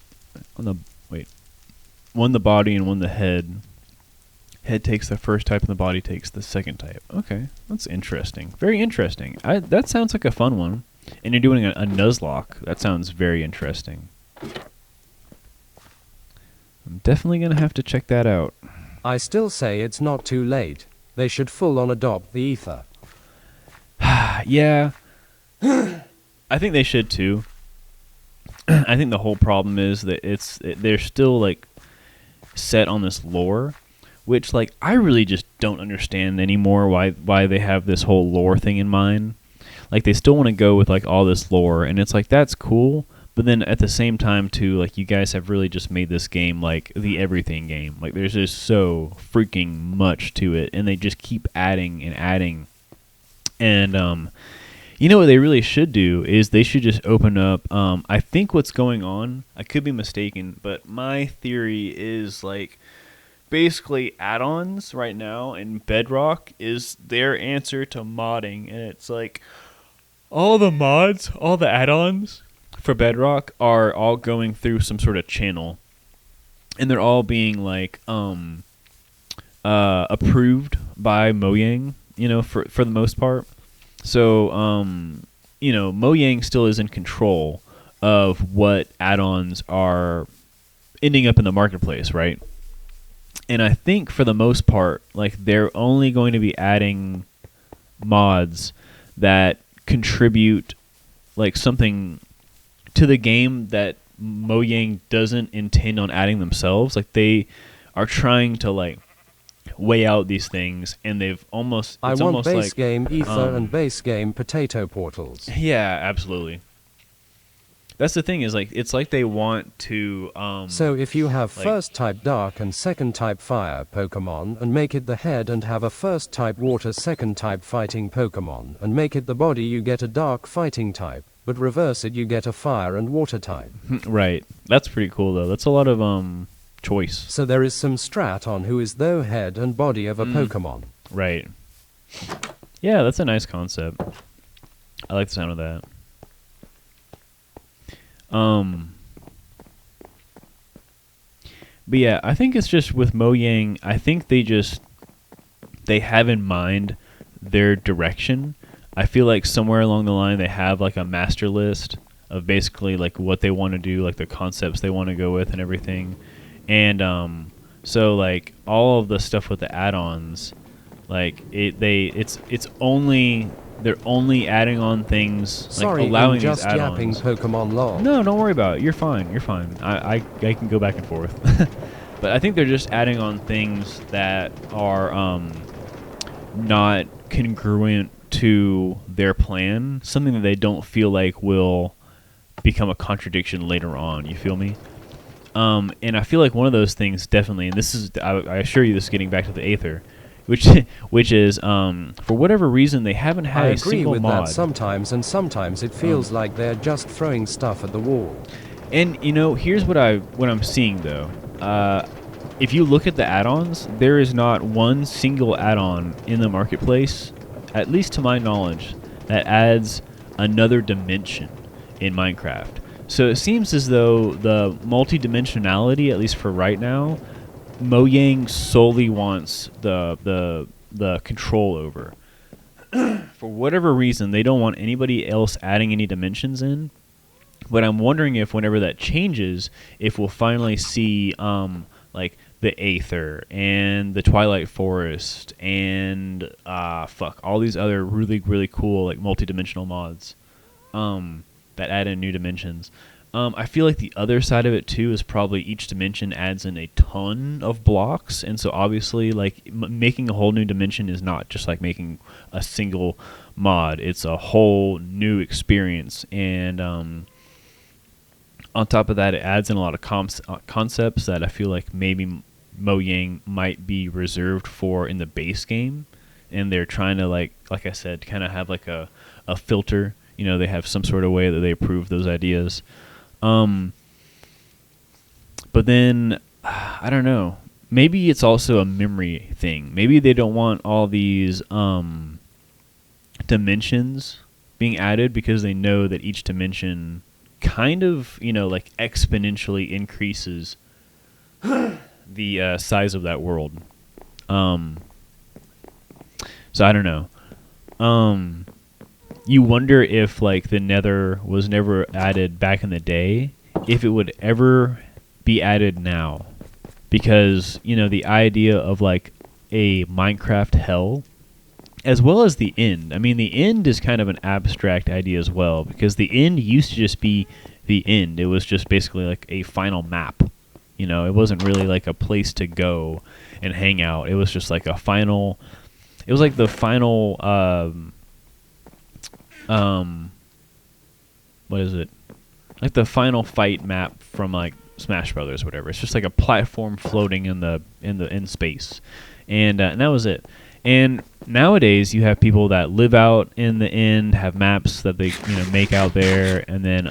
the body and one the head. Head takes the first type and the body takes the second type. Okay, that's interesting. Very interesting. That sounds like a fun one. And you're doing a Nuzlocke. That sounds very interesting. I'm definitely going to have to check that out. I still say it's not too late. They should full-on adopt the ether. Yeah. I think they should too. I think the whole problem is that they're still like set on this lore, which like I really just don't understand anymore why they have this whole lore thing in mind. Like they still want to go with like all this lore, and it's like that's cool. But then at the same time, too, like you guys have really just made this game like the everything game. Like there's just so freaking much to it, and they just keep adding and adding. And you know what they really should do is they should just open up. I think what's going on, I could be mistaken, but my theory is like basically add-ons right now, and Bedrock is their answer to modding, and it's like all the mods, all the add-ons for Bedrock are all going through some sort of channel, and they're all being like approved by Mojang, for the most part. So, Mojang still is in control of what add-ons are ending up in the marketplace, right? And I think for the most part, like, they're only going to be adding mods that contribute like something to the game that Mojang doesn't intend on adding themselves. Like, they are trying to like weigh out these things, and they've almost I it's want almost base like game ether and base game potato portals. yeah, absolutely. That's the thing, is like it's like they want to So if you have like- first type dark and second type fire Pokemon and make it the head, and have a first type water second type fighting Pokemon and make it the body, you get a dark fighting type, but reverse it, you get a fire and water type. right. That's pretty cool though. That's a lot of choice. So there is some strat on who is the head and body of a Pokemon. Right. Yeah, that's a nice concept. I like the sound of that. But yeah, I think it's just with Mojang, I think they have in mind their direction. I feel like somewhere along the line they have like a master list of basically like what they want to do, like the concepts they want to go with and everything. And so like all of the stuff with the add-ons, like it's only they're only adding on things, Sorry, like allowing I'm just these yapping add-ons. Pokemon lol. No, don't worry about it. You're fine. You're fine. I can go back and forth. But I think they're just adding on things that are not congruent to their plan, something that they don't feel like will become a contradiction later on. You feel me? And I feel like one of those things definitely, and this is, I assure you, this is getting back to the Aether, which is for whatever reason they haven't had I a agree single with mod. that sometimes, and sometimes it feels like they're just throwing stuff at the wall. And here's what I'm seeing though. If you look at the add-ons, there is not one single add-on in the marketplace, at least to my knowledge, that adds another dimension in Minecraft. So it seems as though the multi-dimensionality, at least for right now, Mojang solely wants the control over. For whatever reason, they don't want anybody else adding any dimensions in. But I'm wondering if whenever that changes, if we'll finally see like the Aether and the Twilight Forest and all these other really, really cool like multi-dimensional mods that add in new dimensions. I feel like the other side of it too is probably each dimension adds in a ton of blocks, and so obviously like making a whole new dimension is not just like making a single mod. It's a whole new experience, and on top of that, it adds in a lot of concepts that I feel like maybe Mojang might be reserved for in the base game, and they're trying to like I said, kind of have like a filter. They have some sort of way that they approve those ideas. But then, I don't know. Maybe it's also a memory thing. Maybe they don't want all these dimensions being added because they know that each dimension kind of, like exponentially increases the size of that world. So I don't know. You wonder if like the Nether was never added back in the day, if it would ever be added now, because the idea of like a Minecraft hell, as well as the end. I mean, the end is kind of an abstract idea as well, because the end used to just be the end. It was just basically like a final map. It wasn't really like a place to go and hang out. It was just like a final. It was like the final. What is it? Like the final fight map from like Smash Brothers or whatever. It's just like a platform floating in space, and that was it. And nowadays you have people that live out in the end, have maps that they make out there, and then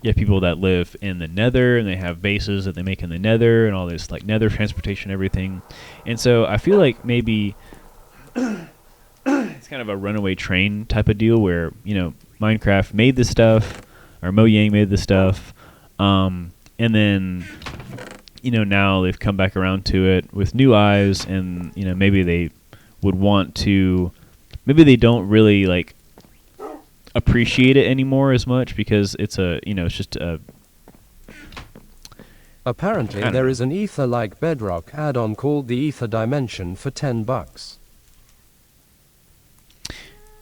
you have people that live in the Nether, and they have bases that they make in the Nether, and all this like Nether transportation, everything. And so I feel like maybe it's kind of a runaway train type of deal where Minecraft made this stuff, or Mojang made this stuff, and then now they've come back around to it with new eyes, and maybe they would want to. Maybe they don't really like appreciate it anymore as much because it's it's just a. Apparently, there is an Ether-like Bedrock add-on called the Ether Dimension for $10.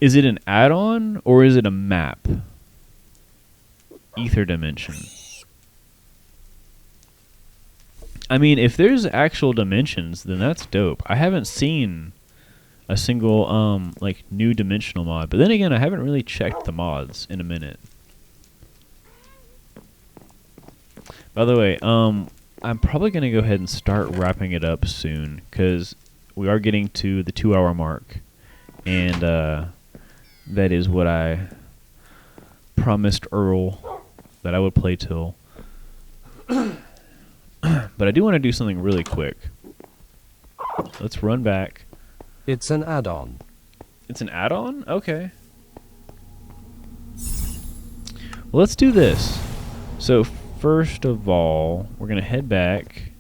Is it an add-on or is it a map? Ether Dimension. I mean, if there's actual dimensions, then that's dope. I haven't seen a single like new dimensional mod, but then again, I haven't really checked the mods in a minute. By the way, I'm probably gonna go ahead and start wrapping it up soon because we are getting to the 2-hour mark, and that is what I promised Earl that I would play till. But I do want to do something really quick. Let's run back. It's an add-on. It's an add-on? Okay. Well, let's do this. So first of all, we're going to head back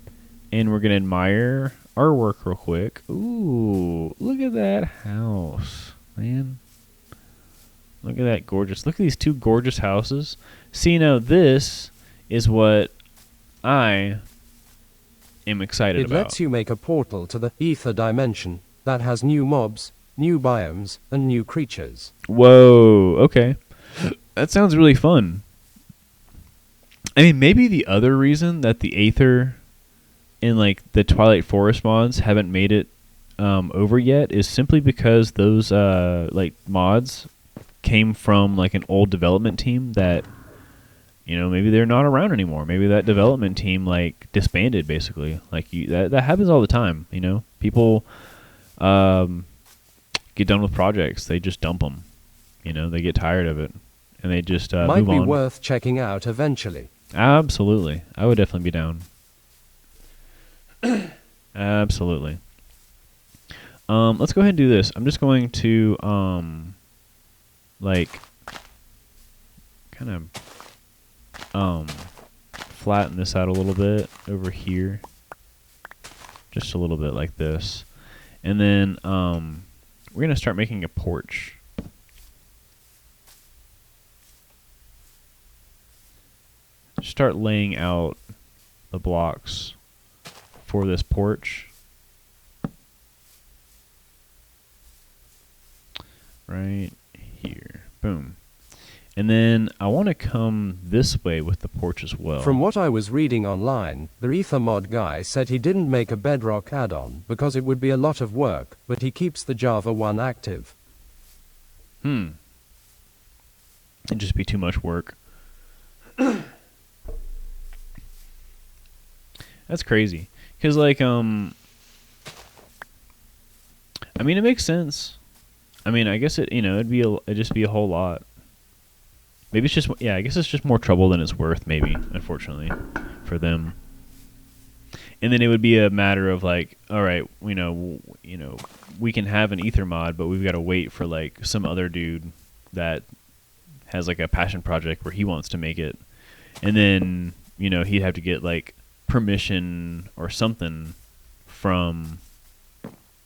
and we're going to admire our work real quick. Ooh, look at that house, man. Look at that gorgeous. Look at these two gorgeous houses. See, now this is what I am excited about. It lets you make a portal to the Ether Dimension that has new mobs, new biomes, and new creatures. Whoa, okay. That sounds really fun. I mean, maybe the other reason that the Aether in like the Twilight Forest mods haven't made it over yet is simply because those like mods came from like an old development team that maybe they're not around anymore. Maybe that development team like disbanded basically. Like that happens all the time. People get done with projects, they just dump them. They get tired of it and they just move on. Might be worth checking out eventually. Absolutely, I would definitely be down. Absolutely. Let's go ahead and do this. I'm just going to like kind of flatten this out a little bit over here, just a little bit like this, and then we're gonna start making a porch. Start laying out the blocks for this porch. Right here. Boom. And then I want to come this way with the porch as well. From what I was reading online, the Ether mod guy said he didn't make a Bedrock add-on because it would be a lot of work, but he keeps the Java one active. It'd just be too much work. That's crazy. Because, like, I mean, it makes sense. I mean, I guess it'd just be a whole lot. Maybe it's just, I guess it's just more trouble than it's worth, maybe, unfortunately, for them. And then it would be a matter of, like, all right, we can have an Ether mod, but we've got to wait for, like, some other dude that has, like, a passion project where he wants to make it. And then, he'd have to get, like, permission or something from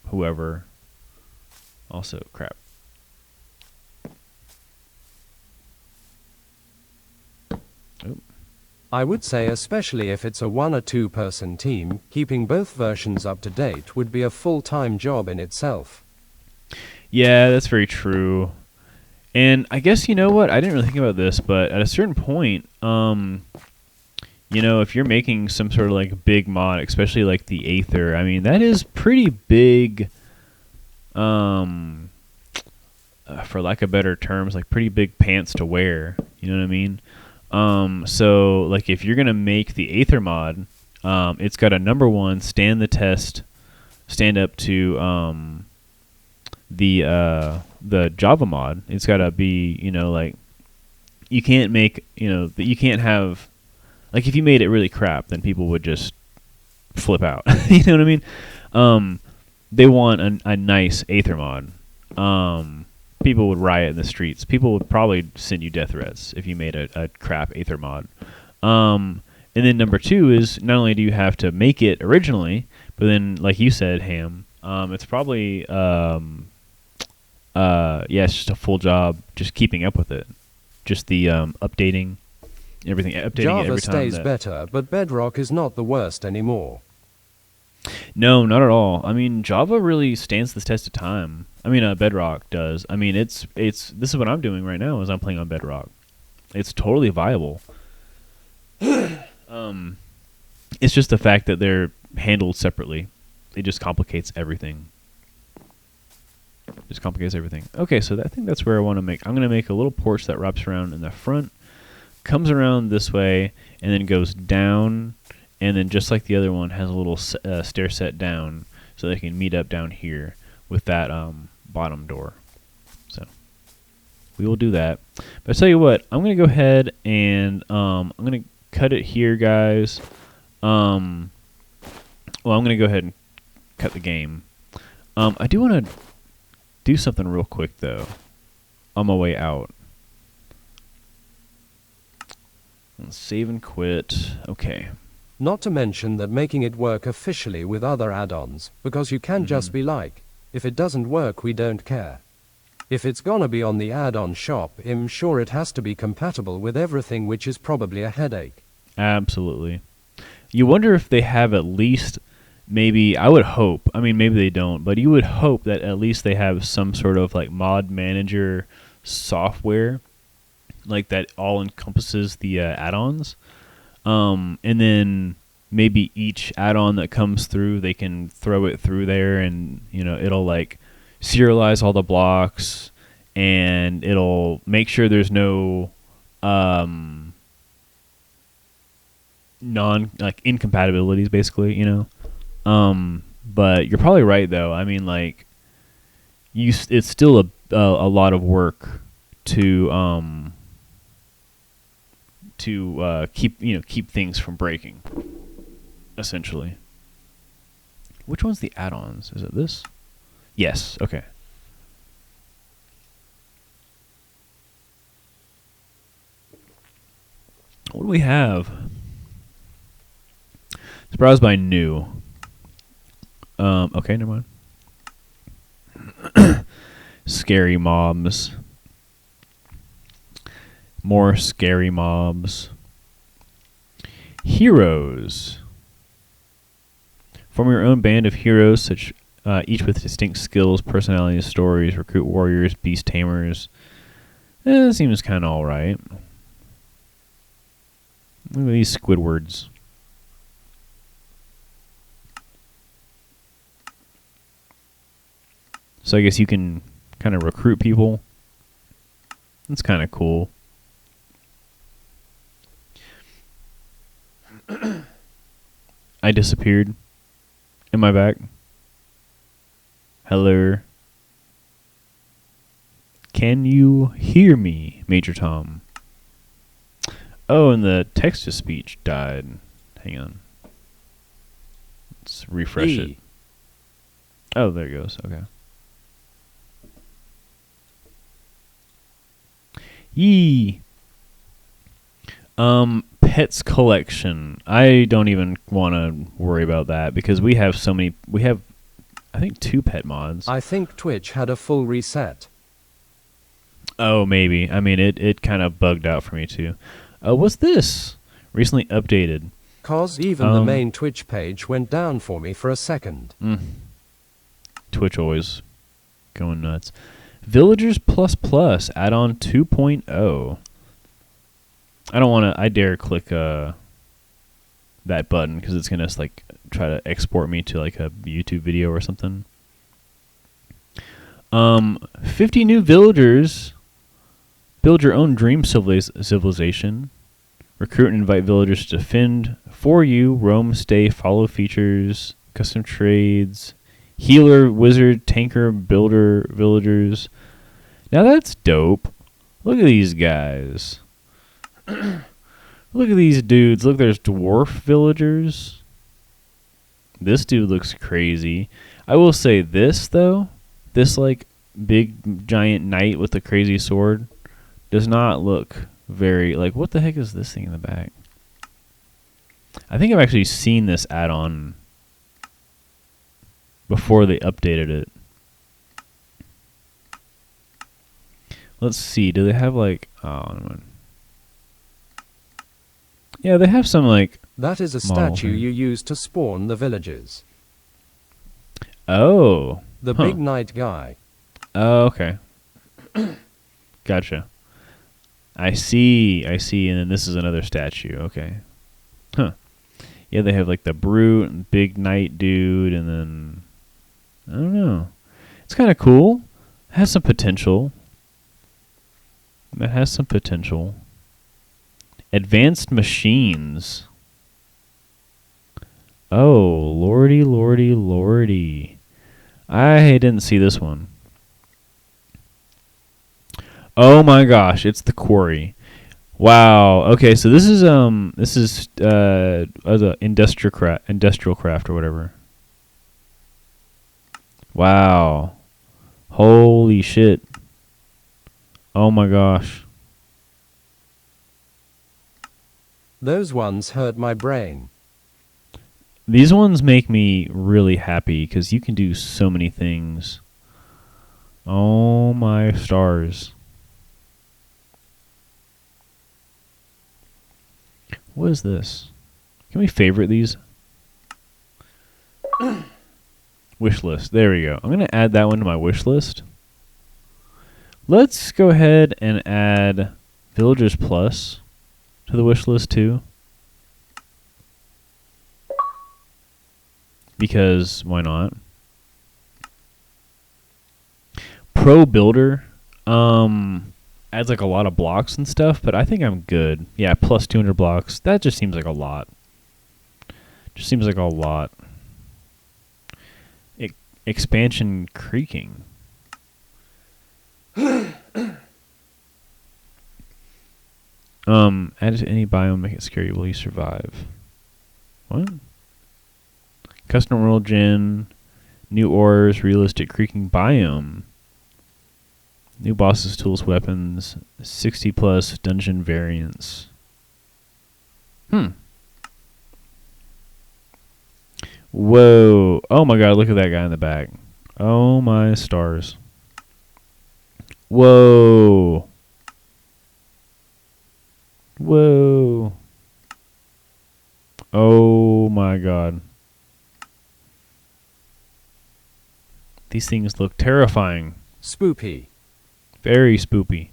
whoever. Also, crap. I would say, especially if it's a 1 or 2 person team, keeping both versions up to date would be a full-time job in itself. Yeah, that's very true. And I guess, you know what? I didn't really think about this, but at a certain point, if you're making some sort of like big mod, especially like the Aether, I mean, that is pretty big, for lack of better terms, like pretty big pants to wear. You know what I mean? So like if you're gonna make the Aether mod, it's got to number one stand the test, stand up to the Java mod. It's got to be like you can't make you can't have, like, if you made it really crap, then people would just flip out. You know what I mean? They want a nice Aether mod. People would riot in the streets. People would probably send you death threats if you made a crap Aether mod. And then number 2 is not only do you have to make it originally, but then, like you said, Ham, it's probably it's just a full job, just keeping up with it, just the updating everything, updating it Java every time. stays better, but Bedrock is not the worst anymore. No, not at all. I mean, Java really stands the test of time. I mean, Bedrock does. I mean, it's this is what I'm doing right now. Is I'm playing on Bedrock. It's totally viable. It's just the fact that they're handled separately. It just complicates everything. Okay, so I think that's where I want to make. I'm going to make a little porch that wraps around in the front, comes around this way, and then goes down, and then just like the other one, has a little stair set down, so they can meet up down here with that bottom door. So we will do that. But I tell you what, I'm going to go ahead and I'm going to cut it here, guys. I'm going to go ahead and cut the game. I do want to do something real quick, though, on my way out. Let's save and quit. Okay. Not to mention that making it work officially with other add-ons, because you can't just be like, if it doesn't work, we don't care. If it's gonna be on the add-on shop, I'm sure it has to be compatible with everything, which is probably a headache. Absolutely. You wonder if they have at least, maybe, I would hope, I mean, maybe they don't, but you would hope that at least they have some sort of like mod manager software, like that all encompasses the add-ons. And then maybe each add-on that comes through, they can throw it through there, and it'll like serialize all the blocks, and it'll make sure there's no incompatibilities, basically, but you're probably right, though. I mean, like, it's still a lot of work to keep things from breaking, essentially. Which one's the add-ons? Is it this? Yes. Okay. What do we have? Surprised by new. Okay, never mind. Scary mobs. More scary mobs. Heroes. Form your own band of heroes, each with distinct skills, personalities, stories. Recruit warriors, beast tamers. It seems kind of alright. Look at these Squidwards. So I guess you can kind of recruit people. That's kind of cool. I disappeared. Am I back? Hello? Can you hear me, Major Tom? Oh, and the text-to-speech died. Hang on. Let's refresh it. Oh, there it goes. Okay. Yee. Pets collection. I don't even want to worry about that because we have so many. We have, I think, 2 pet mods. I think Twitch had a full reset. Oh, maybe. I mean, it kind of bugged out for me too. What's this? Recently updated. 'Cause even the main Twitch page went down for me for a second. Twitch always going nuts. Villagers Plus Plus add-on 2.0. I don't want to. I dare click that button because it's gonna like try to export me to like a YouTube video or something. 50 new villagers. Build your own dream civilization. Recruit and invite villagers to defend for you. Roam, stay, follow features, custom trades, healer, wizard, tanker, builder, villagers. Now that's dope. Look at these guys. Look at these dudes. Look, there's dwarf villagers. This dude looks crazy. I will say this, though. This, like, big, giant knight with the crazy sword does not look very... Like, what the heck is this thing in the back? I think I've actually seen this add-on before they updated it. Let's see. Do they have like? Oh, never mind. Yeah, they have some like. That is a model statue thing. you use to spawn the villagers. Oh. The Huh. big night guy. Oh, okay. Gotcha. I see. And then this is another statue. Okay. Huh. Yeah, they have like the brute and big knight dude, and then I don't know. It's kind of cool. It has some potential. It has some potential. Advanced machines. Oh, lordy, lordy, lordy. I didn't see this one. Oh my gosh, it's the quarry. Wow. Okay, so this is industrial craft or whatever. Wow. Holy shit. Oh my gosh. Those ones hurt my brain. These ones make me really happy because you can do so many things. Oh my stars. What is this? Can we favorite these? Wish list. There we go. I'm going to add that one to my wish list. Let's go ahead and add Villagers Plus to the wish list too. Because why not? Pro Builder adds like a lot of blocks and stuff, but I think I'm good. Yeah, plus 200 blocks. That just seems like a lot. Just seems like a lot. Expansion creaking. Add it to any biome, make it scary. Will you survive? What? Custom world gen, new ores, realistic creaking biome. New bosses, tools, weapons, 60 plus dungeon variants. Whoa. Oh my god, look at that guy in the back. Oh my stars. Whoa. Whoa. Oh my god. These things look terrifying. Spoopy. Very spoopy.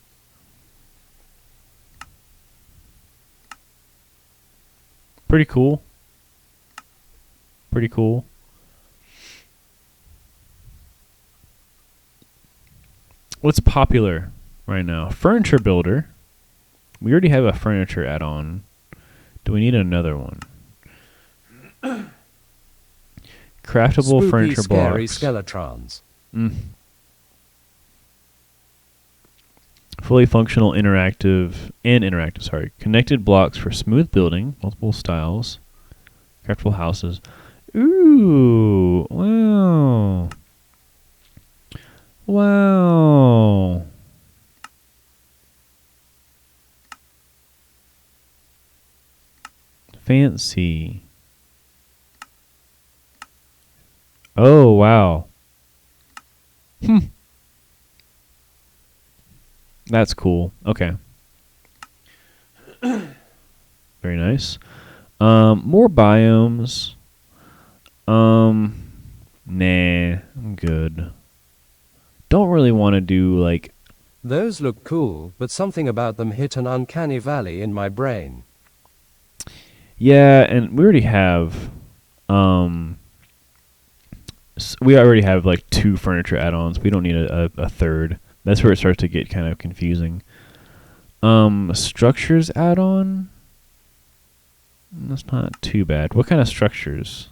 Pretty cool. Pretty cool. What's popular right now? Furniture builder. We already have a furniture add-on. Do we need another one? Craftable Spooky, furniture scary blocks. skeletrons. Fully functional, interactive. Sorry, connected blocks for smooth building, multiple styles, craftable houses. Ooh, wow, wow. Fancy. Oh, wow. That's cool. Okay. Very nice. More biomes. Nah, I'm good. Don't really want to do like... Those look cool, but something about them hit an uncanny valley in my brain. Yeah, and we already have... we already have like 2 furniture add-ons. We don't need a third. That's where it starts to get kind of confusing. Structures add-on? That's not too bad. What kind of structures?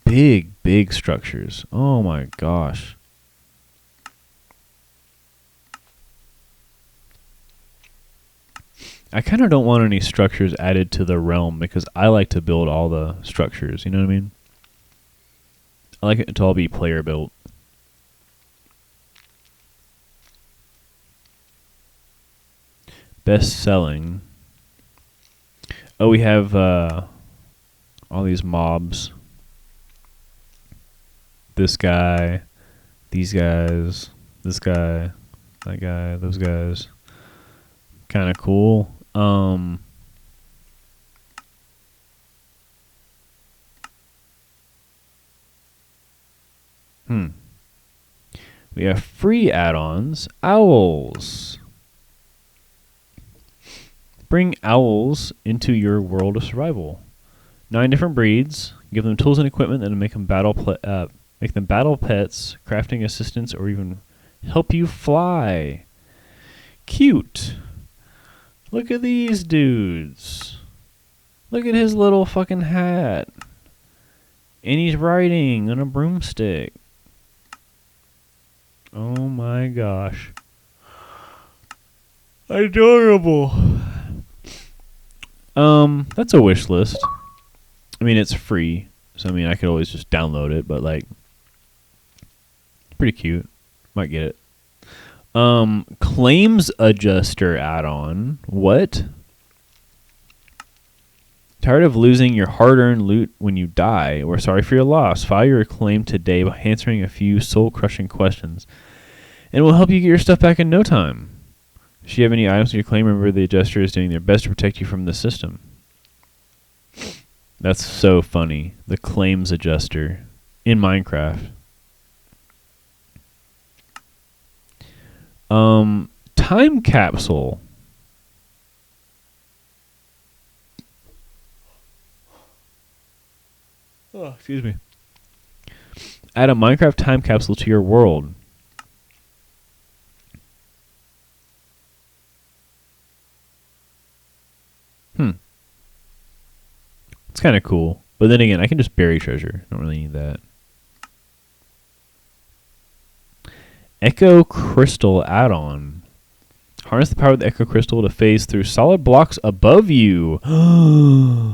Big structures. Oh my gosh. I kind of don't want any structures added to the realm because I like to build all the structures. You know what I mean? I like it to all be player built. Best selling. Oh, we have all these mobs. This guy, these guys, this guy, that guy, those guys. Kind of cool. We have free add-ons. Owls. Bring owls into your world of survival. 9 different breeds. Give them tools and equipment that will make them battle pets, crafting assistants, or even help you fly. Cute. Look at these dudes. Look at his little fucking hat. And he's riding on a broomstick. Oh my gosh. Adorable. That's a wish list. I mean, it's free, so I mean, I could always just download it, but like, pretty cute. Might get it. Claims adjuster add-on. What? Tired of losing your hard-earned loot when you die? We're sorry for your loss. File your claim today by answering a few soul-crushing questions, and we'll help you get your stuff back in no time. If you have any items in your claim, remember the adjuster is doing their best to protect you from the system. That's so funny. The claims adjuster in Minecraft. Time capsule. Oh, excuse me. Add a Minecraft time capsule to your world. It's kind of cool. But then again, I can just bury treasure. Don't really need that. Echo Crystal add-on. Harness the power of the Echo Crystal to phase through solid blocks above you.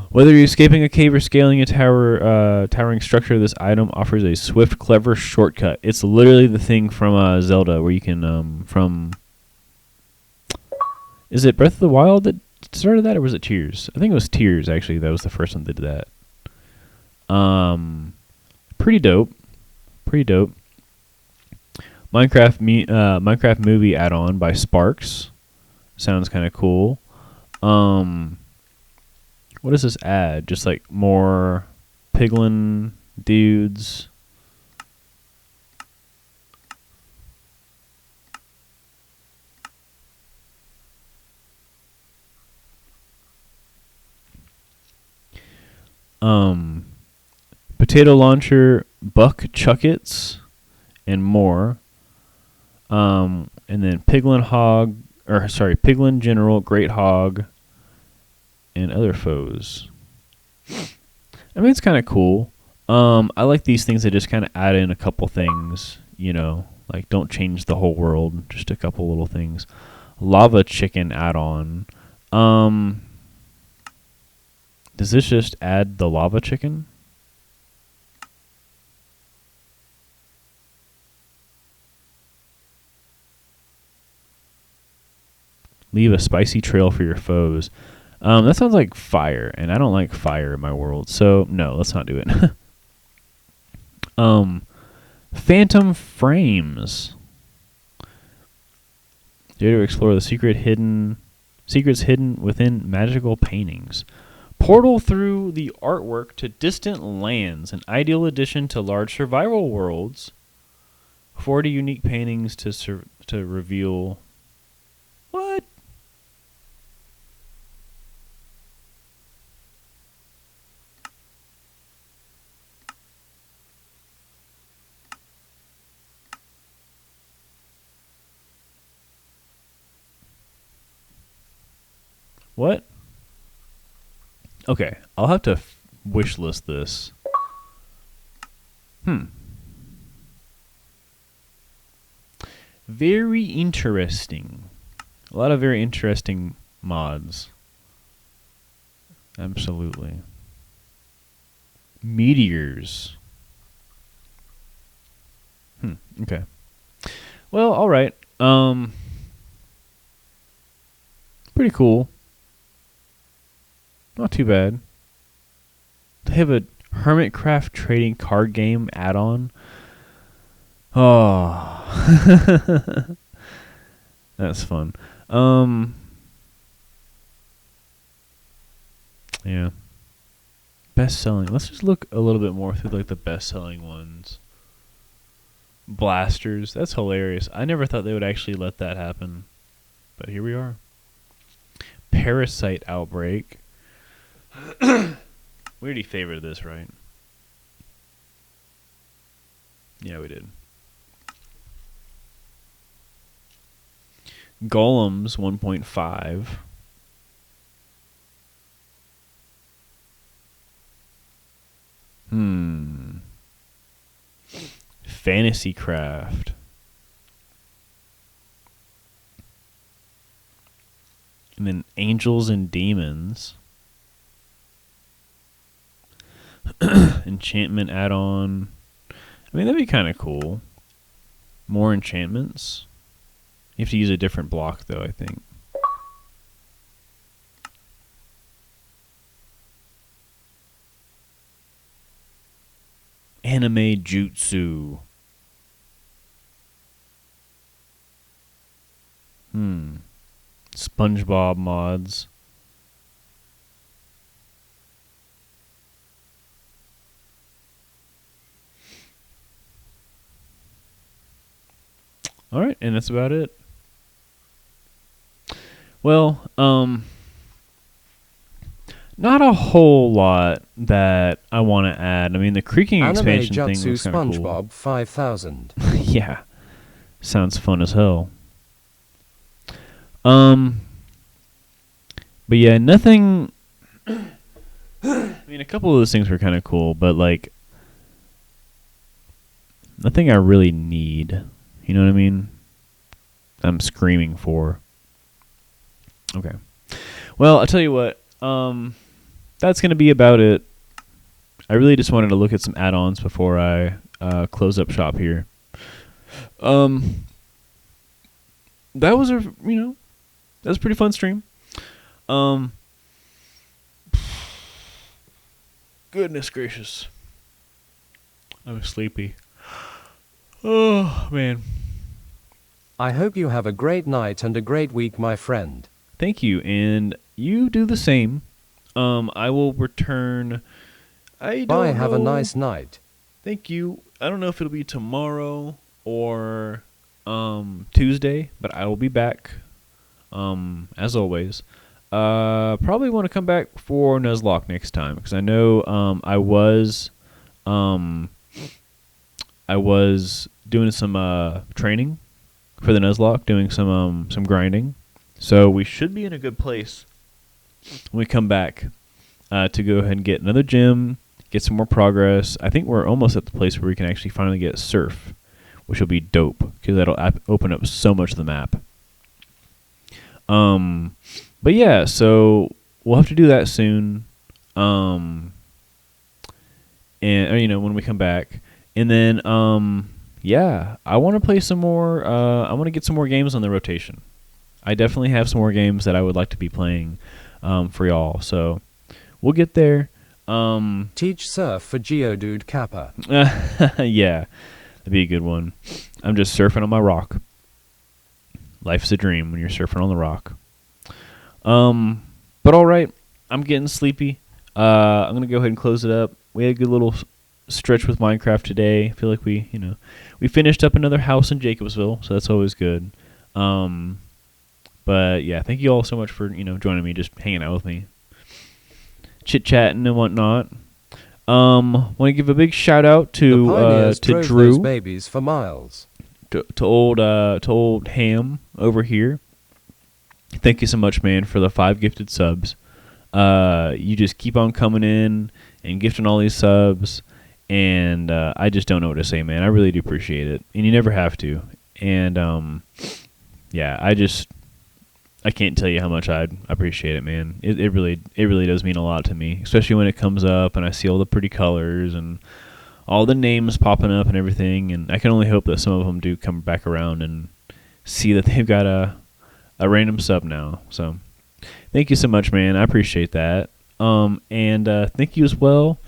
Whether you're escaping a cave or scaling a towering structure, this item offers a swift, clever shortcut. It's literally the thing from Zelda where you can, is it Breath of the Wild that started that, or was it Tears? I think it was Tears, actually. That was the first one that did that. Pretty dope. Pretty dope. Minecraft movie add-on by Sparks. Sounds kind of cool. What does this add? Just like more piglin dudes. Potato launcher, buck chuckets, and more. And then Piglin General, Great Hog, and other foes. I mean, it's kind of cool. I like these things that just kind of add in a couple things, you know, like don't change the whole world, just a couple little things. Lava chicken add-on. Does this just add the lava chicken? Leave a spicy trail for your foes. That sounds like fire, and I don't like fire in my world, so no, let's not do it. Phantom frames. Dare to explore the secrets hidden within magical paintings. Portal through the artwork to distant lands, an ideal addition to large survival worlds. 40 unique paintings to reveal. What? What? Okay, I'll have to wish list this. Very interesting. A lot of very interesting mods. Absolutely. Meteors. Okay. Well, all right. Pretty cool. Not too bad. They have a Hermitcraft trading card game add-on. Oh. That's fun. Yeah. Best selling. Let's just look a little bit more through like the best selling ones. Blasters. That's hilarious. I never thought they would actually let that happen. But here we are. Parasite Outbreak. We already favored this, right? Yeah, we did. Golems 1.5. Fantasy Craft. And then Angels and Demons. Enchantment add-on. I mean, that'd be kind of cool. More enchantments. You have to use a different block, though, I think. Anime Jutsu. SpongeBob mods. All right, and that's about it. Well, not a whole lot that I want to add. I mean, the creaking expansion thing looks kind of cool. SpongeBob 5000. Yeah, sounds fun as hell. But yeah, nothing. I mean, a couple of those things were kind of cool, but like, nothing I really need. You know what I mean? I'm screaming for. Okay. Well, I'll tell you what. That's going to be about it. I really just wanted to look at some add-ons before I close up shop here. That was that was a pretty fun stream. Goodness gracious. I'm sleepy. Oh, man. I hope you have a great night and a great week, my friend. Thank you, and you do the same. I will return. Bye, have a nice night. Thank you. I don't know if it'll be tomorrow or Tuesday, but I will be back, as always. Probably want to come back for Nuzlocke next time, because I know I was doing some training for the Nuzlocke, doing some grinding. So we should be in a good place when we come back to go ahead and get another gym, get some more progress. I think we're almost at the place where we can actually finally get surf, which will be dope, because that'll open up so much of the map. But yeah, so we'll have to do that soon. And when we come back, and then yeah, I want to play some more. I want to get some more games on the rotation. I definitely have some more games that I would like to be playing for y'all. So we'll get there. Teach surf for Geodude Kappa. Yeah, that'd be a good one. I'm just surfing on my rock. Life's a dream when you're surfing on the rock. But all right, I'm getting sleepy. I'm gonna go ahead and close it up. We had a good little stretch with Minecraft today. I feel like we finished up another house in Jacobsville, so that's always good. But yeah, thank you all so much for joining me, just hanging out with me, chit chatting and whatnot. Want to give a big shout out to Drew, those babies for miles. to old Ham over here. Thank you so much, man, for the 5 gifted subs. You just keep on coming in and gifting all these subs, and I just don't know what to say, man. I really do appreciate it, and you never have to. And yeah, I can't tell you how much I appreciate it, man. It really does mean a lot to me, especially when it comes up and I see all the pretty colors and all the names popping up and everything. And I can only hope that some of them do come back around and see that they've got a random sub now. So Thank you so much, man. I appreciate that. And thank you as well,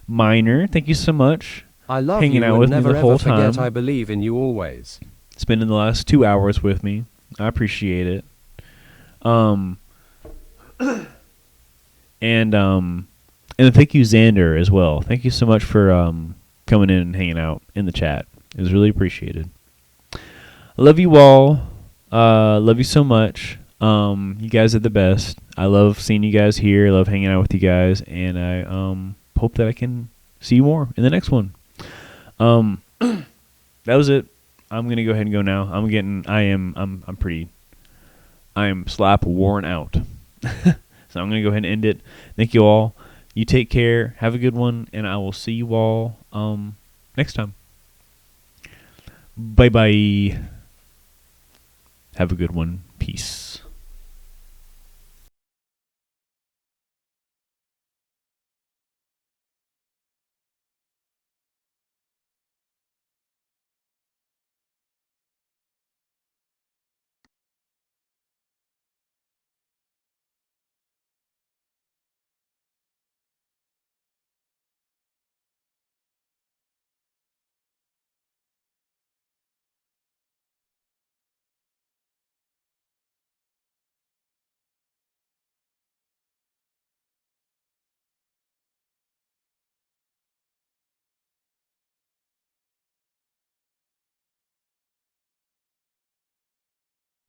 Minor. Thank you so much. I love Hanging you out and with me never the whole ever forget time. I believe in you always. Spending the last 2 hours with me. I appreciate it. Um, and thank you, Xander, as well. Thank you so much for coming in and hanging out in the chat. It was really appreciated. I love you all. Love you so much. You guys are the best. I love seeing you guys here. I love hanging out with you guys, and I hope that I can see you more in the next one. That was it. I'm gonna go ahead and go now. I am slap worn out. So I'm gonna go ahead and end it. Thank you all. You take care. Have a good one, and I will see you all next time. Bye bye. Have a good one. Peace.